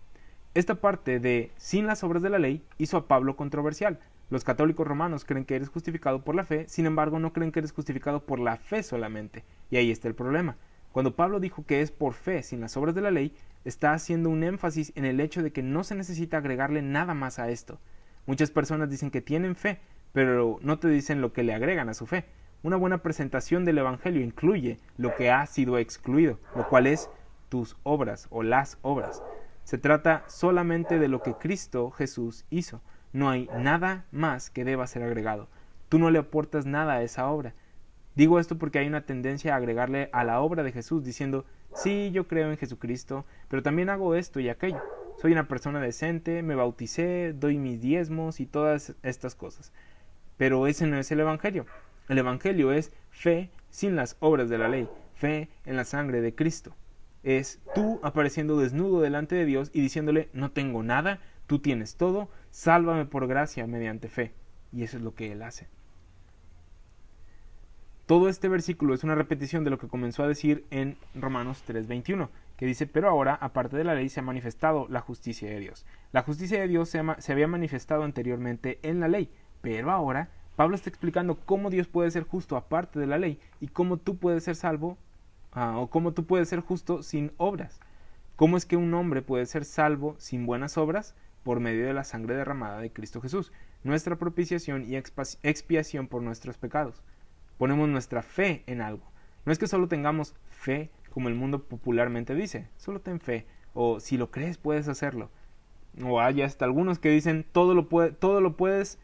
[SPEAKER 1] Esta parte de sin las obras de la ley hizo a Pablo controversial. Los católicos romanos creen que eres justificado por la fe, sin embargo no creen que eres justificado por la fe solamente. Y ahí está el problema. Cuando Pablo dijo que es por fe sin las obras de la ley, está haciendo un énfasis en el hecho de que no se necesita agregarle nada más a esto. Muchas personas dicen que tienen fe, pero no te dicen lo que le agregan a su fe. Una buena presentación del Evangelio incluye lo que ha sido excluido, lo cual es tus obras o las obras. Se trata solamente de lo que Cristo Jesús hizo. No hay nada más que deba ser agregado. Tú no le aportas nada a esa obra. Digo esto porque hay una tendencia a agregarle a la obra de Jesús diciendo, sí, yo creo en Jesucristo, pero también hago esto y aquello. Soy una persona decente, me bauticé, doy mis diezmos y todas estas cosas. Pero ese no es el Evangelio. El Evangelio es fe sin las obras de la ley, fe en la sangre de Cristo. Es tú apareciendo desnudo delante de Dios y diciéndole, no tengo nada, tú tienes todo, sálvame por gracia mediante fe. Y eso es lo que Él hace. Todo este versículo es una repetición de lo que comenzó a decir en Romanos 3:21, que dice, pero ahora, aparte de la ley, se ha manifestado la justicia de Dios. La justicia de Dios se había manifestado anteriormente en la ley, pero ahora Pablo está explicando cómo Dios puede ser justo aparte de la ley y cómo tú puedes ser salvo o cómo tú puedes ser justo sin obras. ¿Cómo es que un hombre puede ser salvo sin buenas obras? Por medio de la sangre derramada de Cristo Jesús, nuestra propiciación y expiación por nuestros pecados. ponemos nuestra fe en algo. No es que solo tengamos fe, como el mundo popularmente dice, solo ten fe, o si lo crees puedes hacerlo. O hay hasta algunos que dicen todo lo puedes,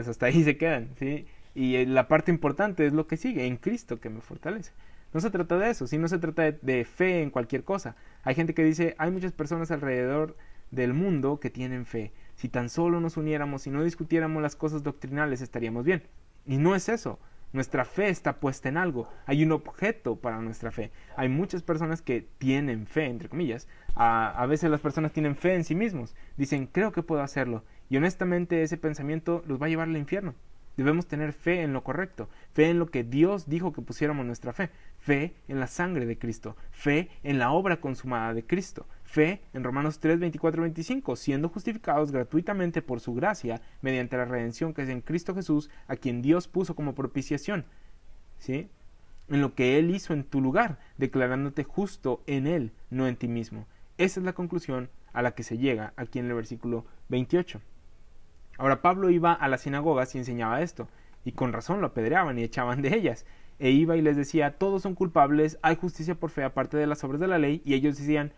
[SPEAKER 1] hasta ahí se quedan, ¿sí? Y la parte importante es lo que sigue, en Cristo que me fortalece. No se trata de eso, no se trata de fe en cualquier cosa. Hay gente que dice, hay muchas personas alrededor del mundo que tienen fe. Si tan solo nos uniéramos y no discutiéramos las cosas doctrinales estaríamos bien. Y no es eso. Nuestra fe está puesta en algo. Hay un objeto para nuestra fe. Hay muchas personas que tienen fe, entre comillas. A veces las personas tienen fe en sí mismos. Dicen, creo que puedo hacerlo. Y honestamente ese pensamiento los va a llevar al infierno. Debemos tener fe en lo correcto, fe en lo que Dios dijo que pusiéramos nuestra fe en la sangre de Cristo, fe en la obra consumada de Cristo, fe en Romanos 3, 24 y 25, siendo justificados gratuitamente por su gracia mediante la redención que es en Cristo Jesús, a quien Dios puso como propiciación, ¿sí? En lo que Él hizo en tu lugar, declarándote justo en Él, no en ti mismo. Esa es la conclusión a la que se llega aquí en el versículo 28. Ahora Pablo iba a las sinagogas y enseñaba esto, y con razón lo apedreaban y echaban de ellas, e iba y les decía, todos son culpables, hay justicia por fe aparte de las obras de la ley, y ellos decían,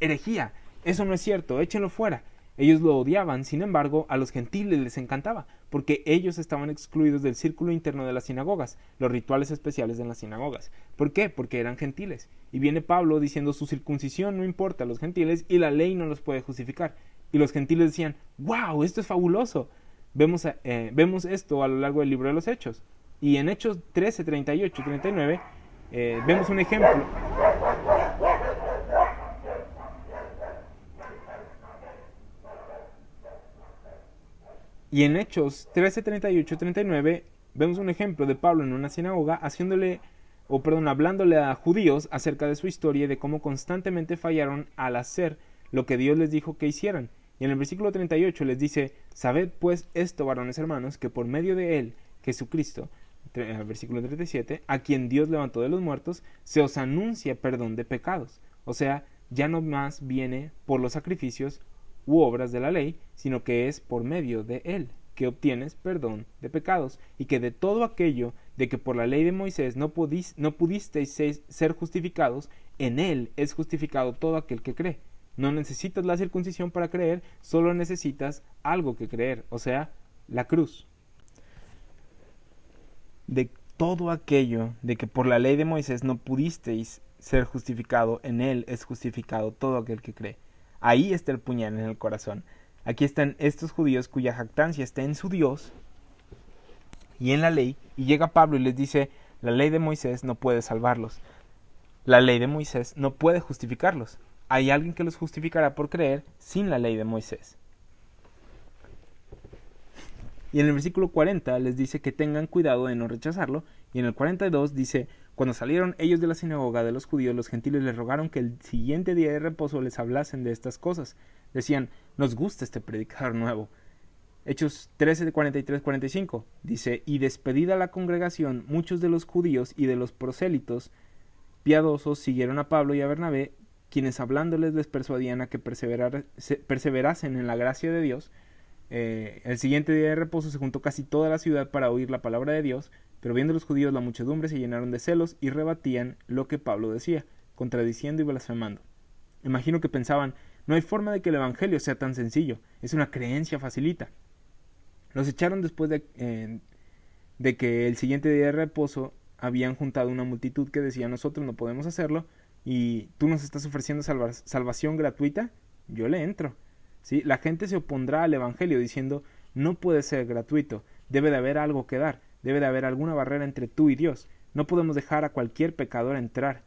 [SPEAKER 1] herejía, eso no es cierto, échenlo fuera. Ellos lo odiaban, sin embargo, a los gentiles les encantaba, porque ellos estaban excluidos del círculo interno de las sinagogas, los rituales especiales en las sinagogas. ¿Por qué? Porque eran gentiles. Y viene Pablo diciendo su circuncisión no importa a los gentiles y la ley no los puede justificar. Y los gentiles decían, ¡wow! Esto es fabuloso. Vemos esto a lo largo del libro de los Hechos. Y en Hechos 13, 38 y 39 vemos un ejemplo. Y en Hechos 13, 38 y 39 vemos un ejemplo de Pablo en una sinagoga hablándole a judíos acerca de su historia y de cómo constantemente fallaron al hacer lo que Dios les dijo que hicieran. Y en el versículo 38 les dice, sabed pues esto, varones hermanos, que por medio de él, Jesucristo, versículo 37, a quien Dios levantó de los muertos, se os anuncia perdón de pecados. O sea, ya no más viene por los sacrificios u obras de la ley, sino que es por medio de él que obtienes perdón de pecados, y que de todo aquello de que por la ley de Moisés no pudisteis ser justificados, en él es justificado todo aquel que cree. No necesitas la circuncisión para creer, solo necesitas algo que creer, o sea, la cruz. De todo aquello de que por la ley de Moisés no pudisteis ser justificado, en él es justificado todo aquel que cree. Ahí está el puñal en el corazón. Aquí están estos judíos cuya jactancia está en su Dios y en la ley, y llega Pablo y les dice, la ley de Moisés no puede salvarlos. La ley de Moisés no puede justificarlos. Hay alguien que los justificará por creer sin la ley de Moisés. Y en el versículo 40 les dice que tengan cuidado de no rechazarlo. Y en el 42 dice, cuando salieron ellos de la sinagoga de los judíos, los gentiles les rogaron que el siguiente día de reposo les hablasen de estas cosas. Decían, nos gusta este predicador nuevo. Hechos 13, 43, 45 dice, y despedida la congregación, muchos de los judíos y de los prosélitos piadosos siguieron a Pablo y a Bernabé, quienes hablándoles les persuadían a que perseverasen en la gracia de Dios. El siguiente día de reposo se juntó casi toda la ciudad para oír la palabra de Dios, pero viendo los judíos la muchedumbre se llenaron de celos y rebatían lo que Pablo decía, contradiciendo y blasfemando. Imagino que pensaban, no hay forma de que el evangelio sea tan sencillo, es una creencia facilita. Los echaron después de que el siguiente día de reposo habían juntado una multitud que decía, nosotros no podemos hacerlo, y tú nos estás ofreciendo salvación gratuita, yo le entro. ¿Sí? La gente se opondrá al evangelio diciendo, no puede ser gratuito, debe de haber algo que dar, debe de haber alguna barrera entre tú y Dios, no podemos dejar a cualquier pecador entrar.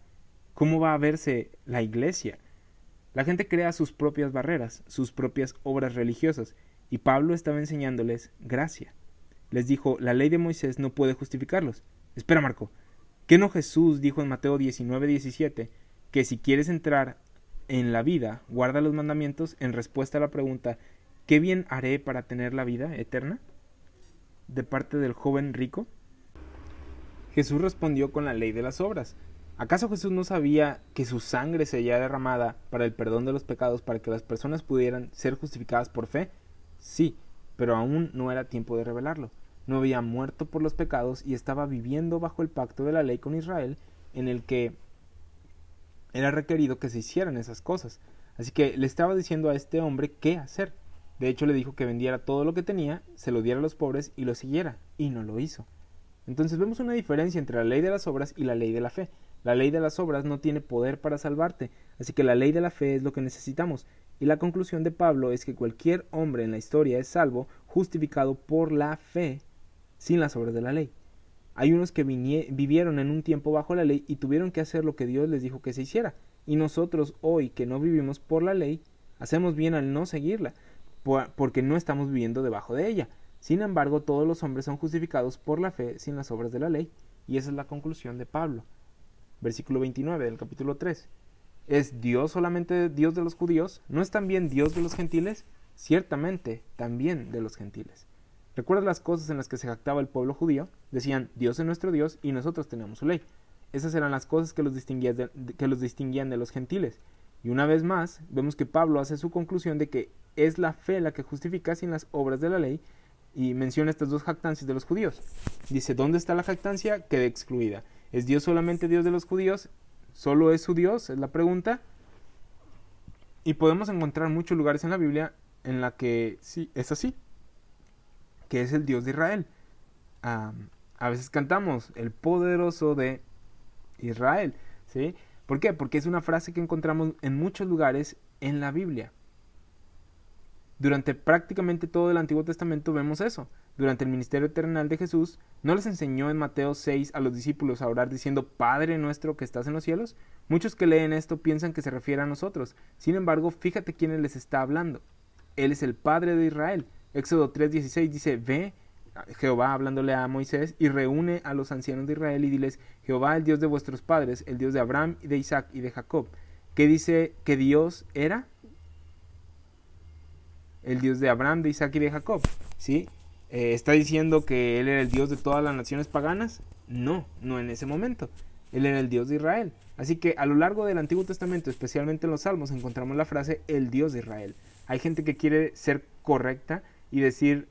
[SPEAKER 1] ¿Cómo va a verse la iglesia? La gente crea sus propias barreras, sus propias obras religiosas, y Pablo estaba enseñándoles gracia. Les dijo, la ley de Moisés no puede justificarlos. Espera, Marco, ¿qué no Jesús dijo en Mateo 19, 17, que si quieres entrar en la vida, guarda los mandamientos, en respuesta a la pregunta, ¿qué bien haré para tener la vida eterna? De parte del joven rico. Jesús respondió con la ley de las obras. ¿Acaso Jesús no sabía que su sangre sería derramada para el perdón de los pecados para que las personas pudieran ser justificadas por fe? Sí, pero aún no era tiempo de revelarlo. no había muerto por los pecados y estaba viviendo bajo el pacto de la ley con Israel, en el que era requerido que se hicieran esas cosas. Así que le estaba diciendo a este hombre qué hacer. De hecho, le dijo que vendiera todo lo que tenía, se lo diera a los pobres y lo siguiera, y no lo hizo. Entonces vemos una diferencia entre la ley de las obras y la ley de la fe. La ley de las obras no tiene poder para salvarte, así que la ley de la fe es lo que necesitamos. Y la conclusión de Pablo es que cualquier hombre en la historia es salvo, justificado por la fe, sin las obras de la ley. Hay unos que vivieron en un tiempo bajo la ley y tuvieron que hacer lo que Dios les dijo que se hiciera. Y nosotros hoy, que no vivimos por la ley, hacemos bien al no seguirla, porque no estamos viviendo debajo de ella. Sin embargo, todos los hombres son justificados por la fe sin las obras de la ley. Y esa es la conclusión de Pablo. Versículo 29 del capítulo 3. ¿Es Dios solamente Dios de los judíos? ¿No es también Dios de los gentiles? Ciertamente, también de los gentiles. ¿Recuerdas las cosas en las que se jactaba el pueblo judío? Decían, Dios es nuestro Dios y nosotros tenemos su ley. Esas eran las cosas que los distinguían de los gentiles. Y una vez más, vemos que Pablo hace su conclusión de que es la fe la que justifica sin las obras de la ley, y menciona estas dos jactancias de los judíos. Dice, ¿dónde está la jactancia? Queda excluida. ¿Es Dios solamente Dios de los judíos? ¿Solo es su Dios? Es la pregunta. Y podemos encontrar muchos lugares en la Biblia en la que sí, es así, que es el Dios de Israel. A veces cantamos, el poderoso de Israel, ¿sí? ¿Por qué? Porque es una frase que encontramos en muchos lugares en la Biblia. Durante prácticamente todo el Antiguo Testamento vemos eso. Durante el ministerio terrenal de Jesús, ¿no les enseñó en Mateo 6 a los discípulos a orar diciendo, Padre nuestro que estás en los cielos? Muchos que leen esto piensan que se refiere a nosotros. Sin embargo, fíjate quién les está hablando. Él es el Padre de Israel. Éxodo 3:16 dice, ve, Jehová hablándole a Moisés, y reúne a los ancianos de Israel y diles, Jehová el Dios de vuestros padres, el Dios de Abraham, y de Isaac y de Jacob. ¿Qué dice que Dios era? El Dios de Abraham, de Isaac y de Jacob, ¿sí? ¿Está diciendo que Él era el Dios de todas las naciones paganas? No, no en ese momento. Él era el Dios de Israel. Así que a lo largo del Antiguo Testamento, especialmente en los Salmos, encontramos la frase, el Dios de Israel. Hay gente que quiere ser correcta y decir,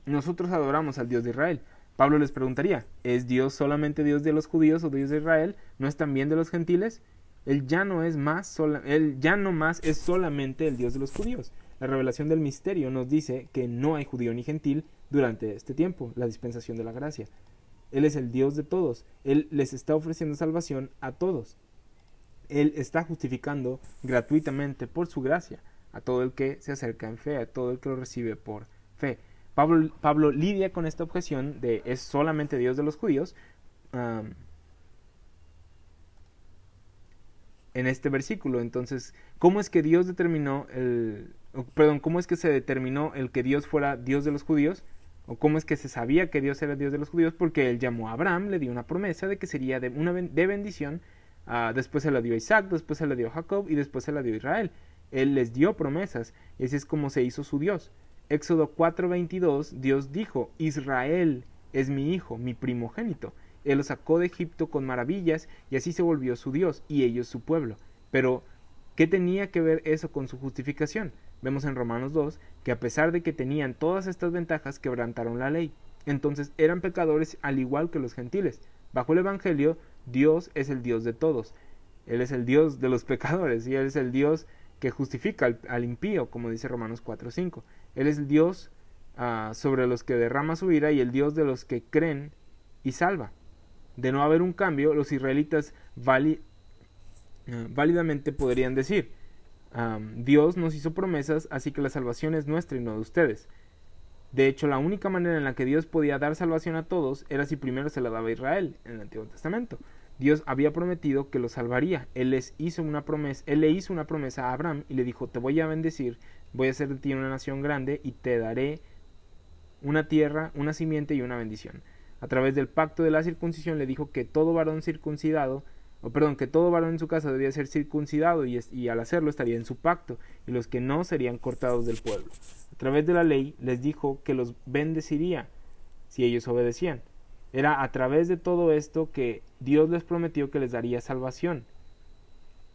[SPEAKER 1] nosotros adoramos al Dios de Israel. Pablo les preguntaría, ¿es Dios solamente Dios de los judíos o Dios de Israel? ¿No es también de los gentiles? Él ya no más es solamente el Dios de los judíos. La revelación del misterio nos dice que no hay judío ni gentil durante este tiempo, la dispensación de la gracia. Él es el Dios de todos. Él les está ofreciendo salvación a todos. Él está justificando gratuitamente por su gracia a todo el que se acerca en fe, a todo el que lo recibe por fe. Pablo lidia con esta objeción de es solamente Dios de los judíos, en este versículo. Entonces, ¿cómo es que cómo es que se determinó el que Dios fuera Dios de los judíos? ¿O cómo es que se sabía que Dios era Dios de los judíos? Porque Él llamó a Abraham, le dio una promesa de que sería de bendición, después se la dio a Isaac, después se la dio a Jacob y después se la dio a Israel. Él les dio promesas, y así es como se hizo su Dios. Éxodo 4:22, Dios dijo, Israel es mi hijo, mi primogénito. Él los sacó de Egipto con maravillas y así se volvió su Dios y ellos su pueblo. Pero, ¿qué tenía que ver eso con su justificación? Vemos en Romanos 2 que a pesar de que tenían todas estas ventajas, quebrantaron la ley. Entonces eran pecadores al igual que los gentiles. Bajo el Evangelio, Dios es el Dios de todos. Él es el Dios de los pecadores y Él es el Dios que justifica al impío, como dice Romanos 4:5. Él es el Dios sobre los que derrama su ira y el Dios de los que creen y salva. De no haber un cambio, los israelitas válidamente podrían decir, Dios nos hizo promesas, así que la salvación es nuestra y no de ustedes. De hecho, la única manera en la que Dios podía dar salvación a todos era si primero se la daba a Israel en el Antiguo Testamento. Dios había prometido que los salvaría. Él le hizo una promesa a Abraham y le dijo, te voy a bendecir, voy a hacer de ti una nación grande y te daré una tierra, una simiente y una bendición. A través del pacto de la circuncisión le dijo que todo varón que todo varón en su casa debía ser circuncidado y al hacerlo estaría en su pacto y los que no serían cortados del pueblo. A través de la ley les dijo que los bendeciría si ellos obedecían. Era a través de todo esto que Dios les prometió que les daría salvación.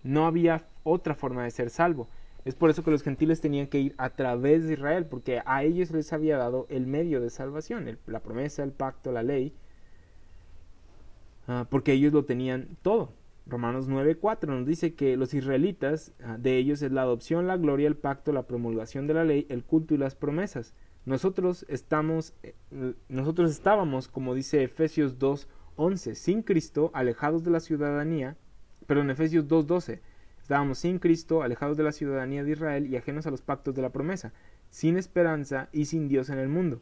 [SPEAKER 1] No había otra forma de ser salvo. Es por eso que los gentiles tenían que ir a través de Israel, porque a ellos les había dado el medio de salvación, la promesa, el pacto, la ley, porque ellos lo tenían todo. Romanos 9:4 nos dice que los israelitas, de ellos es la adopción, la gloria, el pacto, la promulgación de la ley, el culto y las promesas. Nosotros estábamos, como dice Efesios 2:11, sin Cristo, alejados de la ciudadanía, pero en Efesios 2:12, estábamos sin Cristo, alejados de la ciudadanía de Israel y ajenos a los pactos de la promesa, sin esperanza y sin Dios en el mundo.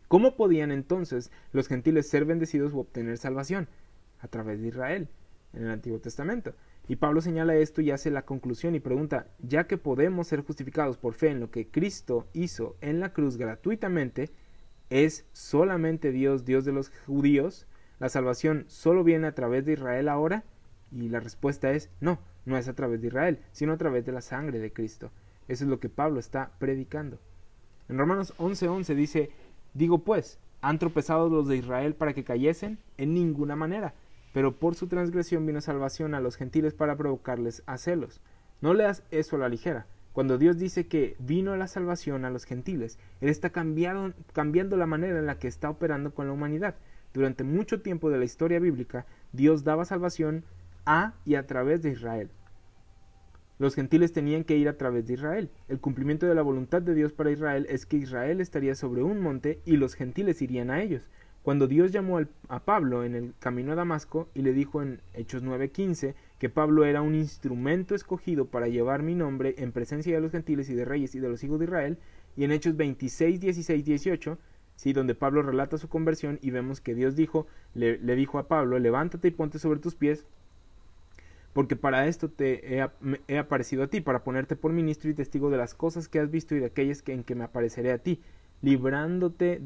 [SPEAKER 1] ¿Cómo podían entonces los gentiles ser bendecidos u obtener salvación? A través de Israel, en el Antiguo Testamento. Y Pablo señala esto y hace la conclusión y pregunta, ya que podemos ser justificados por fe en lo que Cristo hizo en la cruz gratuitamente, ¿es solamente Dios, Dios de los judíos? ¿La salvación solo viene a través de Israel ahora? Y la respuesta es no, no es a través de Israel, sino a través de la sangre de Cristo. Eso es lo que Pablo está predicando. En Romanos 11:11 dice, digo pues, ¿han tropezado los de Israel para que cayesen? En ninguna manera. Pero por su transgresión vino salvación a los gentiles para provocarles a celos. No leas eso a la ligera. Cuando Dios dice que vino la salvación a los gentiles, Él está cambiando la manera en la que está operando con la humanidad. Durante mucho tiempo de la historia bíblica, Dios daba salvación a y a través de Israel. Los gentiles tenían que ir a través de Israel. El cumplimiento de la voluntad de Dios para Israel es que Israel estaría sobre un monte y los gentiles irían a ellos. Cuando Dios llamó a Pablo en el camino a Damasco y le dijo en Hechos 9:15 que Pablo era un instrumento escogido para llevar mi nombre en presencia de los gentiles y de reyes y de los hijos de Israel, y en Hechos 26:16-18, sí, donde Pablo relata su conversión y vemos que Dios le dijo a Pablo, levántate y ponte sobre tus pies, porque para esto te he aparecido a ti, para ponerte por ministro y testigo de las cosas que has visto y de aquellas en que me apareceré a ti, librándote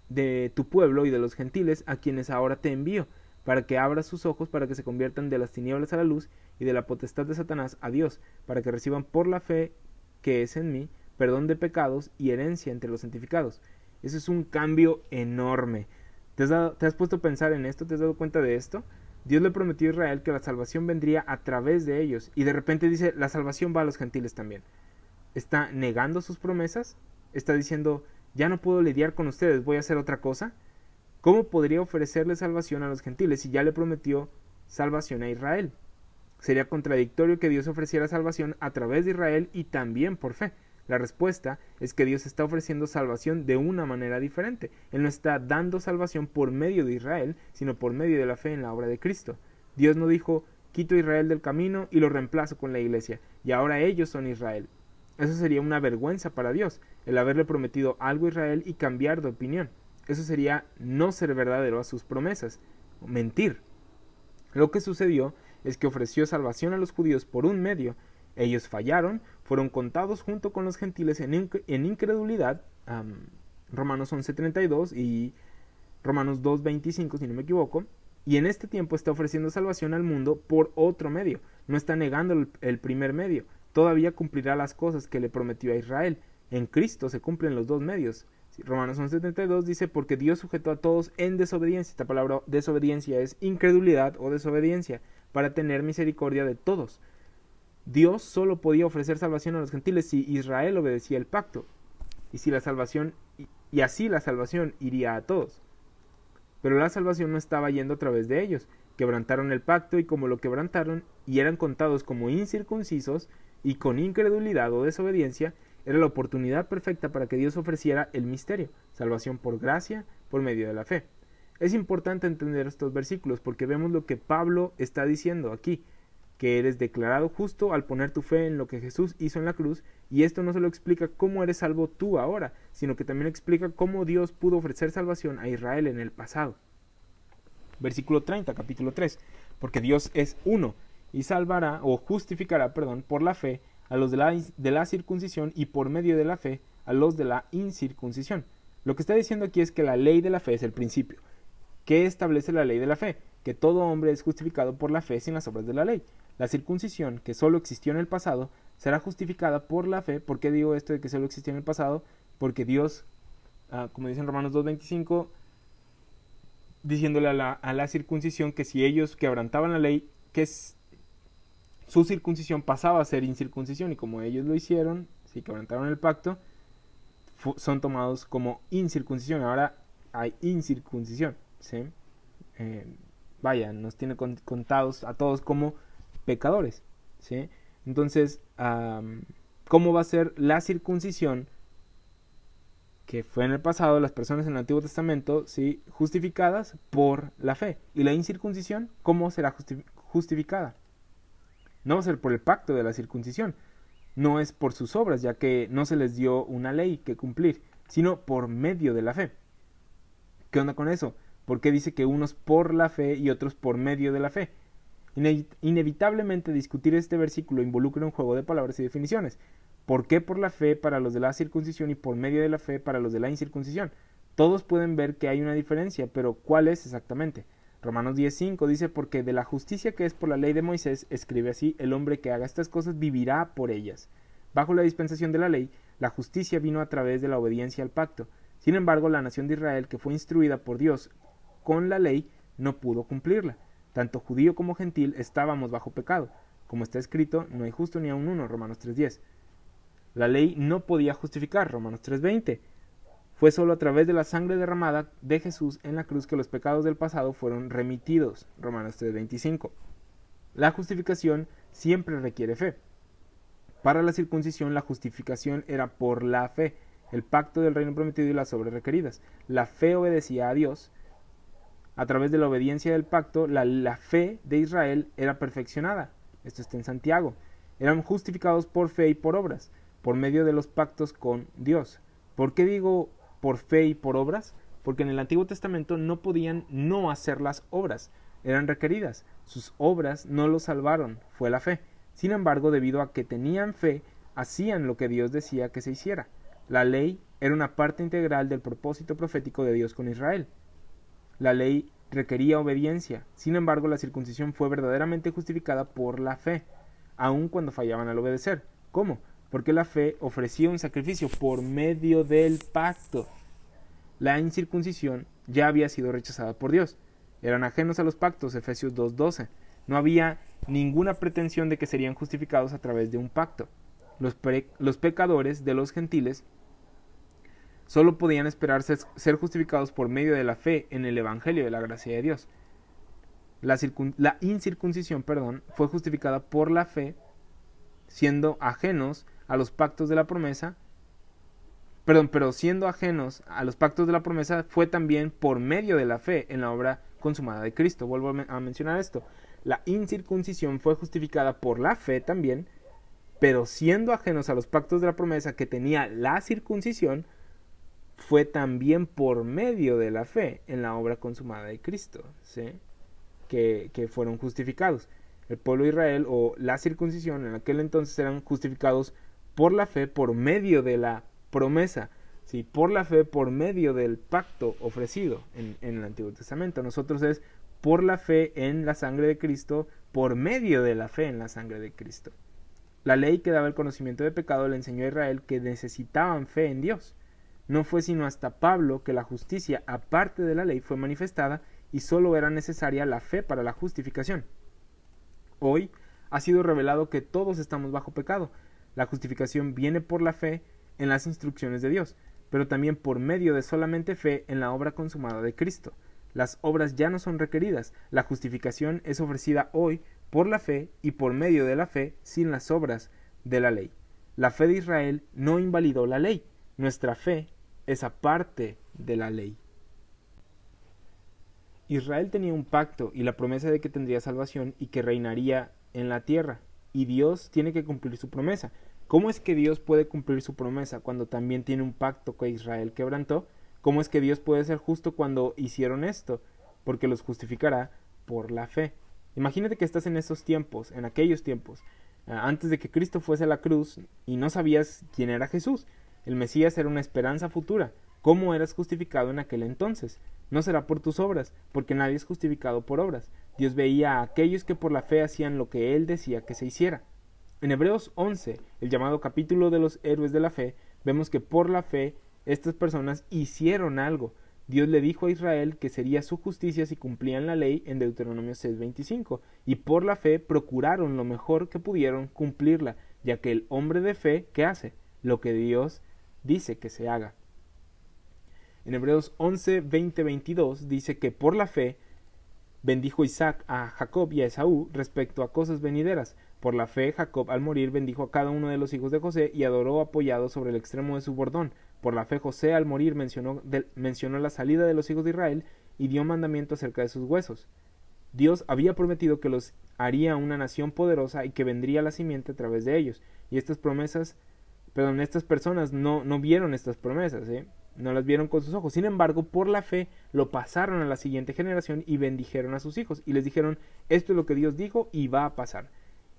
[SPEAKER 1] de tu pueblo y de los gentiles a quienes ahora te envío, para que abras sus ojos, para que se conviertan de las tinieblas a la luz y de la potestad de Satanás a Dios, para que reciban por la fe que es en mí, perdón de pecados y herencia entre los santificados. Eso es un cambio enorme. ¿Te has puesto a pensar en esto? ¿Te has dado cuenta de esto? Dios le prometió a Israel que la salvación vendría a través de ellos, y de repente dice, la salvación va a los gentiles también. ¿Está negando sus promesas? ¿Está diciendo, ya no puedo lidiar con ustedes, voy a hacer otra cosa? ¿Cómo podría ofrecerle salvación a los gentiles si ya le prometió salvación a Israel? Sería contradictorio que Dios ofreciera salvación a través de Israel y también por fe. La respuesta es que Dios está ofreciendo salvación de una manera diferente. Él no está dando salvación por medio de Israel, sino por medio de la fe en la obra de Cristo. Dios no dijo, quito a Israel del camino y lo reemplazo con la iglesia, y ahora ellos son Israel. Eso sería una vergüenza para Dios, el haberle prometido algo a Israel y cambiar de opinión. Eso sería no ser verdadero a sus promesas, mentir. Lo que sucedió es que ofreció salvación a los judíos por un medio. Ellos fallaron, fueron contados junto con los gentiles en incredulidad, Romanos 11:32 y Romanos 2:25 si no me equivoco, y en este tiempo está ofreciendo salvación al mundo por otro medio, no está negando el primer medio, todavía cumplirá las cosas que le prometió a Israel. En Cristo se cumplen los dos medios. Romanos 11:32 dice, porque Dios sujetó a todos en desobediencia. Esta palabra desobediencia es incredulidad o desobediencia, para tener misericordia de todos. Dios solo podía ofrecer salvación a los gentiles si Israel obedecía el pacto, y así la salvación iría a todos. Pero la salvación no estaba yendo a través de ellos. Quebrantaron el pacto, y como lo quebrantaron y eran contados como incircuncisos y con incredulidad o desobediencia, era la oportunidad perfecta para que Dios ofreciera el misterio, salvación por gracia, por medio de la fe. Es importante entender estos versículos porque vemos lo que Pablo está diciendo aquí, que eres declarado justo al poner tu fe en lo que Jesús hizo en la cruz, y esto no solo explica cómo eres salvo tú ahora, sino que también explica cómo Dios pudo ofrecer salvación a Israel en el pasado. Versículo 30, capítulo 3, porque Dios es uno, y salvará o justificará, por la fe a los de la circuncisión y por medio de la fe a los de la incircuncisión. Lo que está diciendo aquí es que la ley de la fe es el principio. ¿Qué establece la ley de la fe? Que todo hombre es justificado por la fe sin las obras de la ley. La circuncisión, que solo existió en el pasado, será justificada por la fe. ¿Por qué digo esto de que solo existió en el pasado? Porque Dios, como dice en Romanos 2:25, diciéndole a la circuncisión que si ellos quebrantaban la ley, que su circuncisión pasaba a ser incircuncisión, y como ellos lo hicieron, si quebrantaron el pacto, son tomados como incircuncisión. Ahora hay incircuncisión, ¿sí? Vaya, nos tiene contados a todos como pecadores, ¿sí? Entonces, ¿cómo va a ser la circuncisión que fue en el pasado, las personas en el Antiguo Testamento, ¿sí?, justificadas por la fe? Y la incircuncisión, ¿cómo será justificada? No va a ser por el pacto de la circuncisión, no es por sus obras, ya que no se les dio una ley que cumplir, sino por medio de la fe. ¿Qué onda con eso? ¿Por qué dice que unos por la fe y otros por medio de la fe? Inevitablemente discutir este versículo involucra un juego de palabras y definiciones. ¿Por qué por la fe para los de la circuncisión y por medio de la fe para los de la incircuncisión? Todos pueden ver que hay una diferencia, pero ¿cuál es exactamente? Romanos 10:5 dice: porque de la justicia que es por la ley de Moisés, escribe así: el hombre que haga estas cosas vivirá por ellas. Bajo la dispensación de la ley, la justicia vino a través de la obediencia al pacto. Sin embargo, la nación de Israel, que fue instruida por Dios con la ley, no pudo cumplirla. Tanto judío como gentil estábamos bajo pecado. Como está escrito: no hay justo ni aun uno, Romanos 3:10. La ley no podía justificar, Romanos 3:20. Fue solo a través de la sangre derramada de Jesús en la cruz que los pecados del pasado fueron remitidos, Romanos 3:25. La justificación siempre requiere fe. Para la circuncisión, la justificación era por la fe, el pacto del reino prometido y las obras requeridas. La fe obedecía a Dios. A través de la obediencia del pacto, la fe de Israel era perfeccionada. Esto está en Santiago. Eran justificados por fe y por obras, por medio de los pactos con Dios. ¿Por qué digo por fe y por obras? Porque en el Antiguo Testamento no podían no hacer las obras, eran requeridas. Sus obras no los salvaron, fue la fe. Sin embargo, debido a que tenían fe, hacían lo que Dios decía que se hiciera. La ley era una parte integral del propósito profético de Dios con Israel. La ley requería obediencia. Sin embargo, la circuncisión fue verdaderamente justificada por la fe, aun cuando fallaban al obedecer. ¿Cómo? Porque la fe ofrecía un sacrificio por medio del pacto. La incircuncisión ya había sido rechazada por Dios. Eran ajenos a los pactos, Efesios 2:12. No había ninguna pretensión de que serían justificados a través de un pacto. Los pecadores de los gentiles solo podían esperar ser justificados por medio de la fe en el Evangelio de la gracia de Dios. La incircuncisión, fue justificada por la fe, siendo ajenos a los pactos de la promesa, pero siendo ajenos a los pactos de la promesa, fue también por medio de la fe en la obra consumada de Cristo. Vuelvo a mencionar esto. La incircuncisión fue justificada por la fe también, pero siendo ajenos a los pactos de la promesa que tenía la circuncisión, fue también por medio de la fe en la obra consumada de Cristo, ¿sí?, que fueron justificados. El pueblo de Israel, o la circuncisión, en aquel entonces eran justificados por la fe por medio de la promesa, ¿sí?, por la fe por medio del pacto ofrecido en el Antiguo Testamento. Nosotros es por la fe en la sangre de Cristo, por medio de la fe en la sangre de Cristo. La ley que daba el conocimiento de pecado le enseñó a Israel que necesitaban fe en Dios. No fue sino hasta Pablo que la justicia aparte de la ley fue manifestada y solo era necesaria la fe para la justificación. Hoy ha sido revelado que todos estamos bajo pecado. La justificación viene por la fe en las instrucciones de Dios, pero también por medio de solamente fe en la obra consumada de Cristo. Las obras ya no son requeridas. La justificación es ofrecida hoy por la fe y por medio de la fe sin las obras de la ley. La fe de Israel no invalidó la ley. Nuestra fe es aparte de la ley. Israel tenía un pacto y la promesa de que tendría salvación y que reinaría en la tierra, y Dios tiene que cumplir su promesa. ¿Cómo es que Dios puede cumplir su promesa cuando también tiene un pacto que Israel quebrantó? ¿Cómo es que Dios puede ser justo cuando hicieron esto? Porque los justificará por la fe. Imagínate que estás en esos tiempos, en aquellos tiempos, antes de que Cristo fuese a la cruz, y no sabías quién era Jesús. El Mesías era una esperanza futura. ¿Cómo eras justificado en aquel entonces? No será por tus obras, porque nadie es justificado por obras. Dios veía a aquellos que por la fe hacían lo que Él decía que se hiciera. En Hebreos 11, el llamado capítulo de los héroes de la fe, vemos que por la fe estas personas hicieron algo. Dios le dijo a Israel que sería su justicia si cumplían la ley en Deuteronomio 6:25, y por la fe procuraron lo mejor que pudieron cumplirla, ya que el hombre de fe, ¿qué hace? Lo que Dios dice que se haga. En Hebreos 11, 20, 22 dice que por la fe bendijo Isaac a Jacob y a Esaú respecto a cosas venideras. Por la fe, Jacob al morir bendijo a cada uno de los hijos de José y adoró apoyado sobre el extremo de su bordón. Por la fe, José al morir mencionó la salida de los hijos de Israel y dio mandamiento acerca de sus huesos. Dios había prometido que los haría una nación poderosa y que vendría la simiente a través de ellos. Y estas personas no vieron estas promesas, no las vieron con sus ojos. Sin embargo, por la fe lo pasaron a la siguiente generación y bendijeron a sus hijos. Y les dijeron, esto es lo que Dios dijo y va a pasar.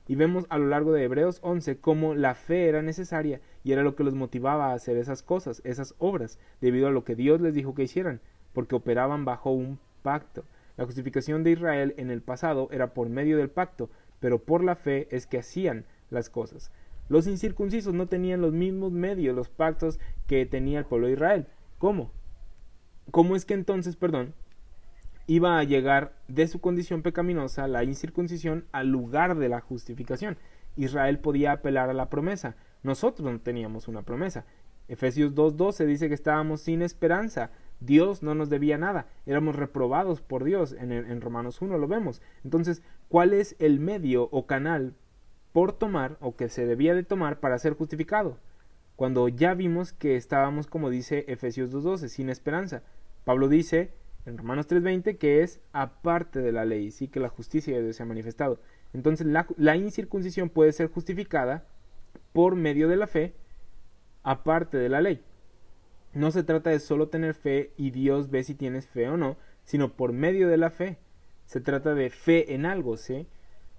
[SPEAKER 1] Y vemos a lo largo de Hebreos 11 cómo la fe era necesaria y era lo que los motivaba a hacer esas cosas, esas obras, debido a lo que Dios les dijo que hicieran, porque operaban bajo un pacto. La justificación de Israel en el pasado era por medio del pacto, pero por la fe es que hacían las cosas. Los incircuncisos no tenían los mismos medios, los pactos que tenía el pueblo de Israel. ¿Cómo? ¿Cómo es que entonces, iba a llegar de su condición pecaminosa la incircuncisión al lugar de la justificación? Israel podía apelar a la promesa. Nosotros no teníamos una promesa. Efesios 2:12 dice que estábamos sin esperanza. Dios no nos debía nada. Éramos reprobados por Dios. En Romanos 1 lo vemos. Entonces, ¿cuál es el medio o canal por tomar o que se debía de tomar para ser justificado? Cuando ya vimos que estábamos, como dice Efesios 2:12, sin esperanza. Pablo dice en Romanos 3:20 que es aparte de la ley, sí, que la justicia de Dios se ha manifestado. Entonces la incircuncisión puede ser justificada por medio de la fe, aparte de la ley. No se trata de solo tener fe y Dios ve si tienes fe o no, sino por medio de la fe. Se trata de fe en algo, ¿sí?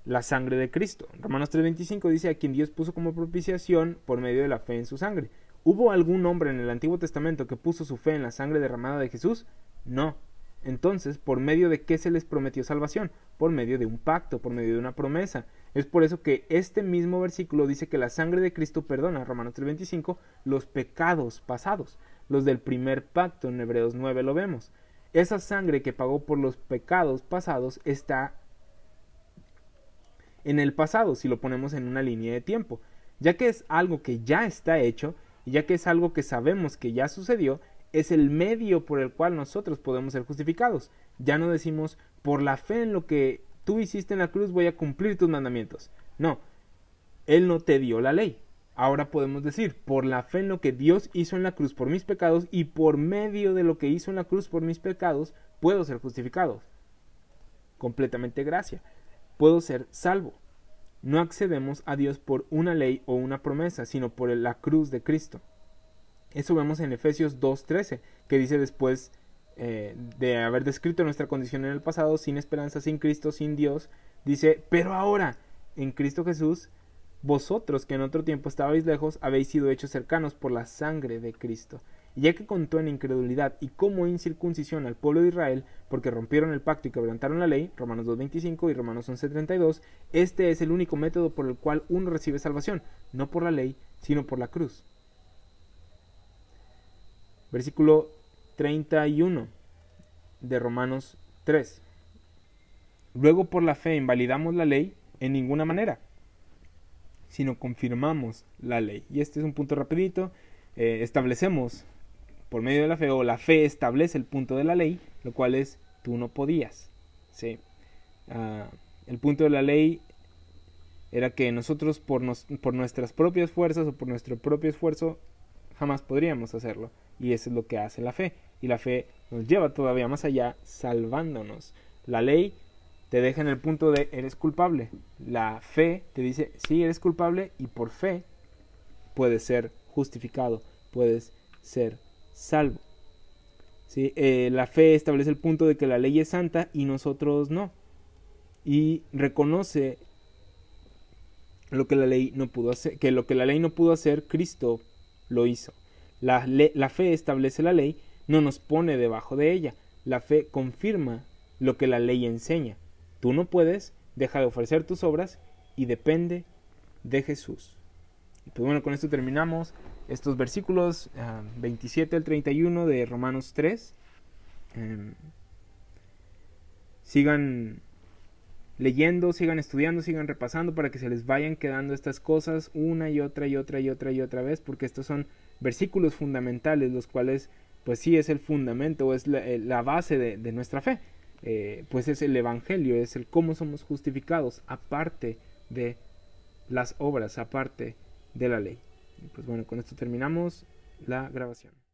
[SPEAKER 1] La sangre de Cristo. Romanos 3:25 dice a quien Dios puso como propiciación por medio de la fe en su sangre. ¿Hubo algún hombre en el Antiguo Testamento que puso su fe en la sangre derramada de Jesús? No. Entonces, ¿por medio de qué se les prometió salvación? Por medio de un pacto, por medio de una promesa. Es por eso que este mismo versículo dice que la sangre de Cristo perdona, Romanos 3:25, los pecados pasados. Los del primer pacto, en Hebreos 9 lo vemos. Esa sangre que pagó por los pecados pasados está en el pasado, si lo ponemos en una línea de tiempo. Ya que es algo que ya está hecho, y ya que es algo que sabemos que ya sucedió, es el medio por el cual nosotros podemos ser justificados. Ya no decimos, por la fe en lo que tú hiciste en la cruz voy a cumplir tus mandamientos. No, Él no te dio la ley. Ahora podemos decir, por la fe en lo que Dios hizo en la cruz por mis pecados y por medio de lo que hizo en la cruz por mis pecados, puedo ser justificado. Completamente gracia. Puedo ser salvo. No accedemos a Dios por una ley o una promesa, sino por la cruz de Cristo. Eso vemos en Efesios 2:13, que dice después de haber descrito nuestra condición en el pasado, sin esperanza, sin Cristo, sin Dios, dice, pero ahora, en Cristo Jesús, vosotros que en otro tiempo estabais lejos, habéis sido hechos cercanos por la sangre de Cristo. Y ya que contó en incredulidad y como incircuncisión al pueblo de Israel, porque rompieron el pacto y quebrantaron la ley, Romanos 2:25 y Romanos 11:32, este es el único método por el cual uno recibe salvación, no por la ley, sino por la cruz. Versículo 31 de Romanos 3. Luego por la fe invalidamos la ley en ninguna manera, sino confirmamos la ley. Y este es un punto rapidito. Establecemos por medio de la fe, o la fe establece el punto de la ley, lo cual es tú no podías. ¿Sí? El punto de la ley era que nosotros por nuestras propias fuerzas o por nuestro propio esfuerzo jamás podríamos hacerlo. Y eso es lo que hace la fe. Y la fe nos lleva todavía más allá, salvándonos. La ley te deja en el punto de eres culpable. La fe te dice, sí, eres culpable, y por fe puedes ser justificado, puedes ser salvo. ¿Sí? La fe establece el punto de que la ley es santa y nosotros no. Y reconoce lo que la ley no pudo hacer, que lo que la ley no pudo hacer, Cristo lo hizo. La fe establece la ley, no nos pone debajo de ella. La fe confirma lo que la ley enseña. Tú no puedes, deja de ofrecer tus obras y depende de Jesús. Y pues bueno, con esto terminamos estos versículos 27 al 31 de Romanos 3. Sigan leyendo, sigan estudiando, sigan repasando para que se les vayan quedando estas cosas una y otra y otra y otra y otra vez, porque estos son versículos fundamentales, los cuales pues sí es el fundamento, es la base de nuestra fe. Pues es el evangelio, es el cómo somos justificados, aparte de las obras, aparte de la ley. Y pues bueno, con esto terminamos la grabación.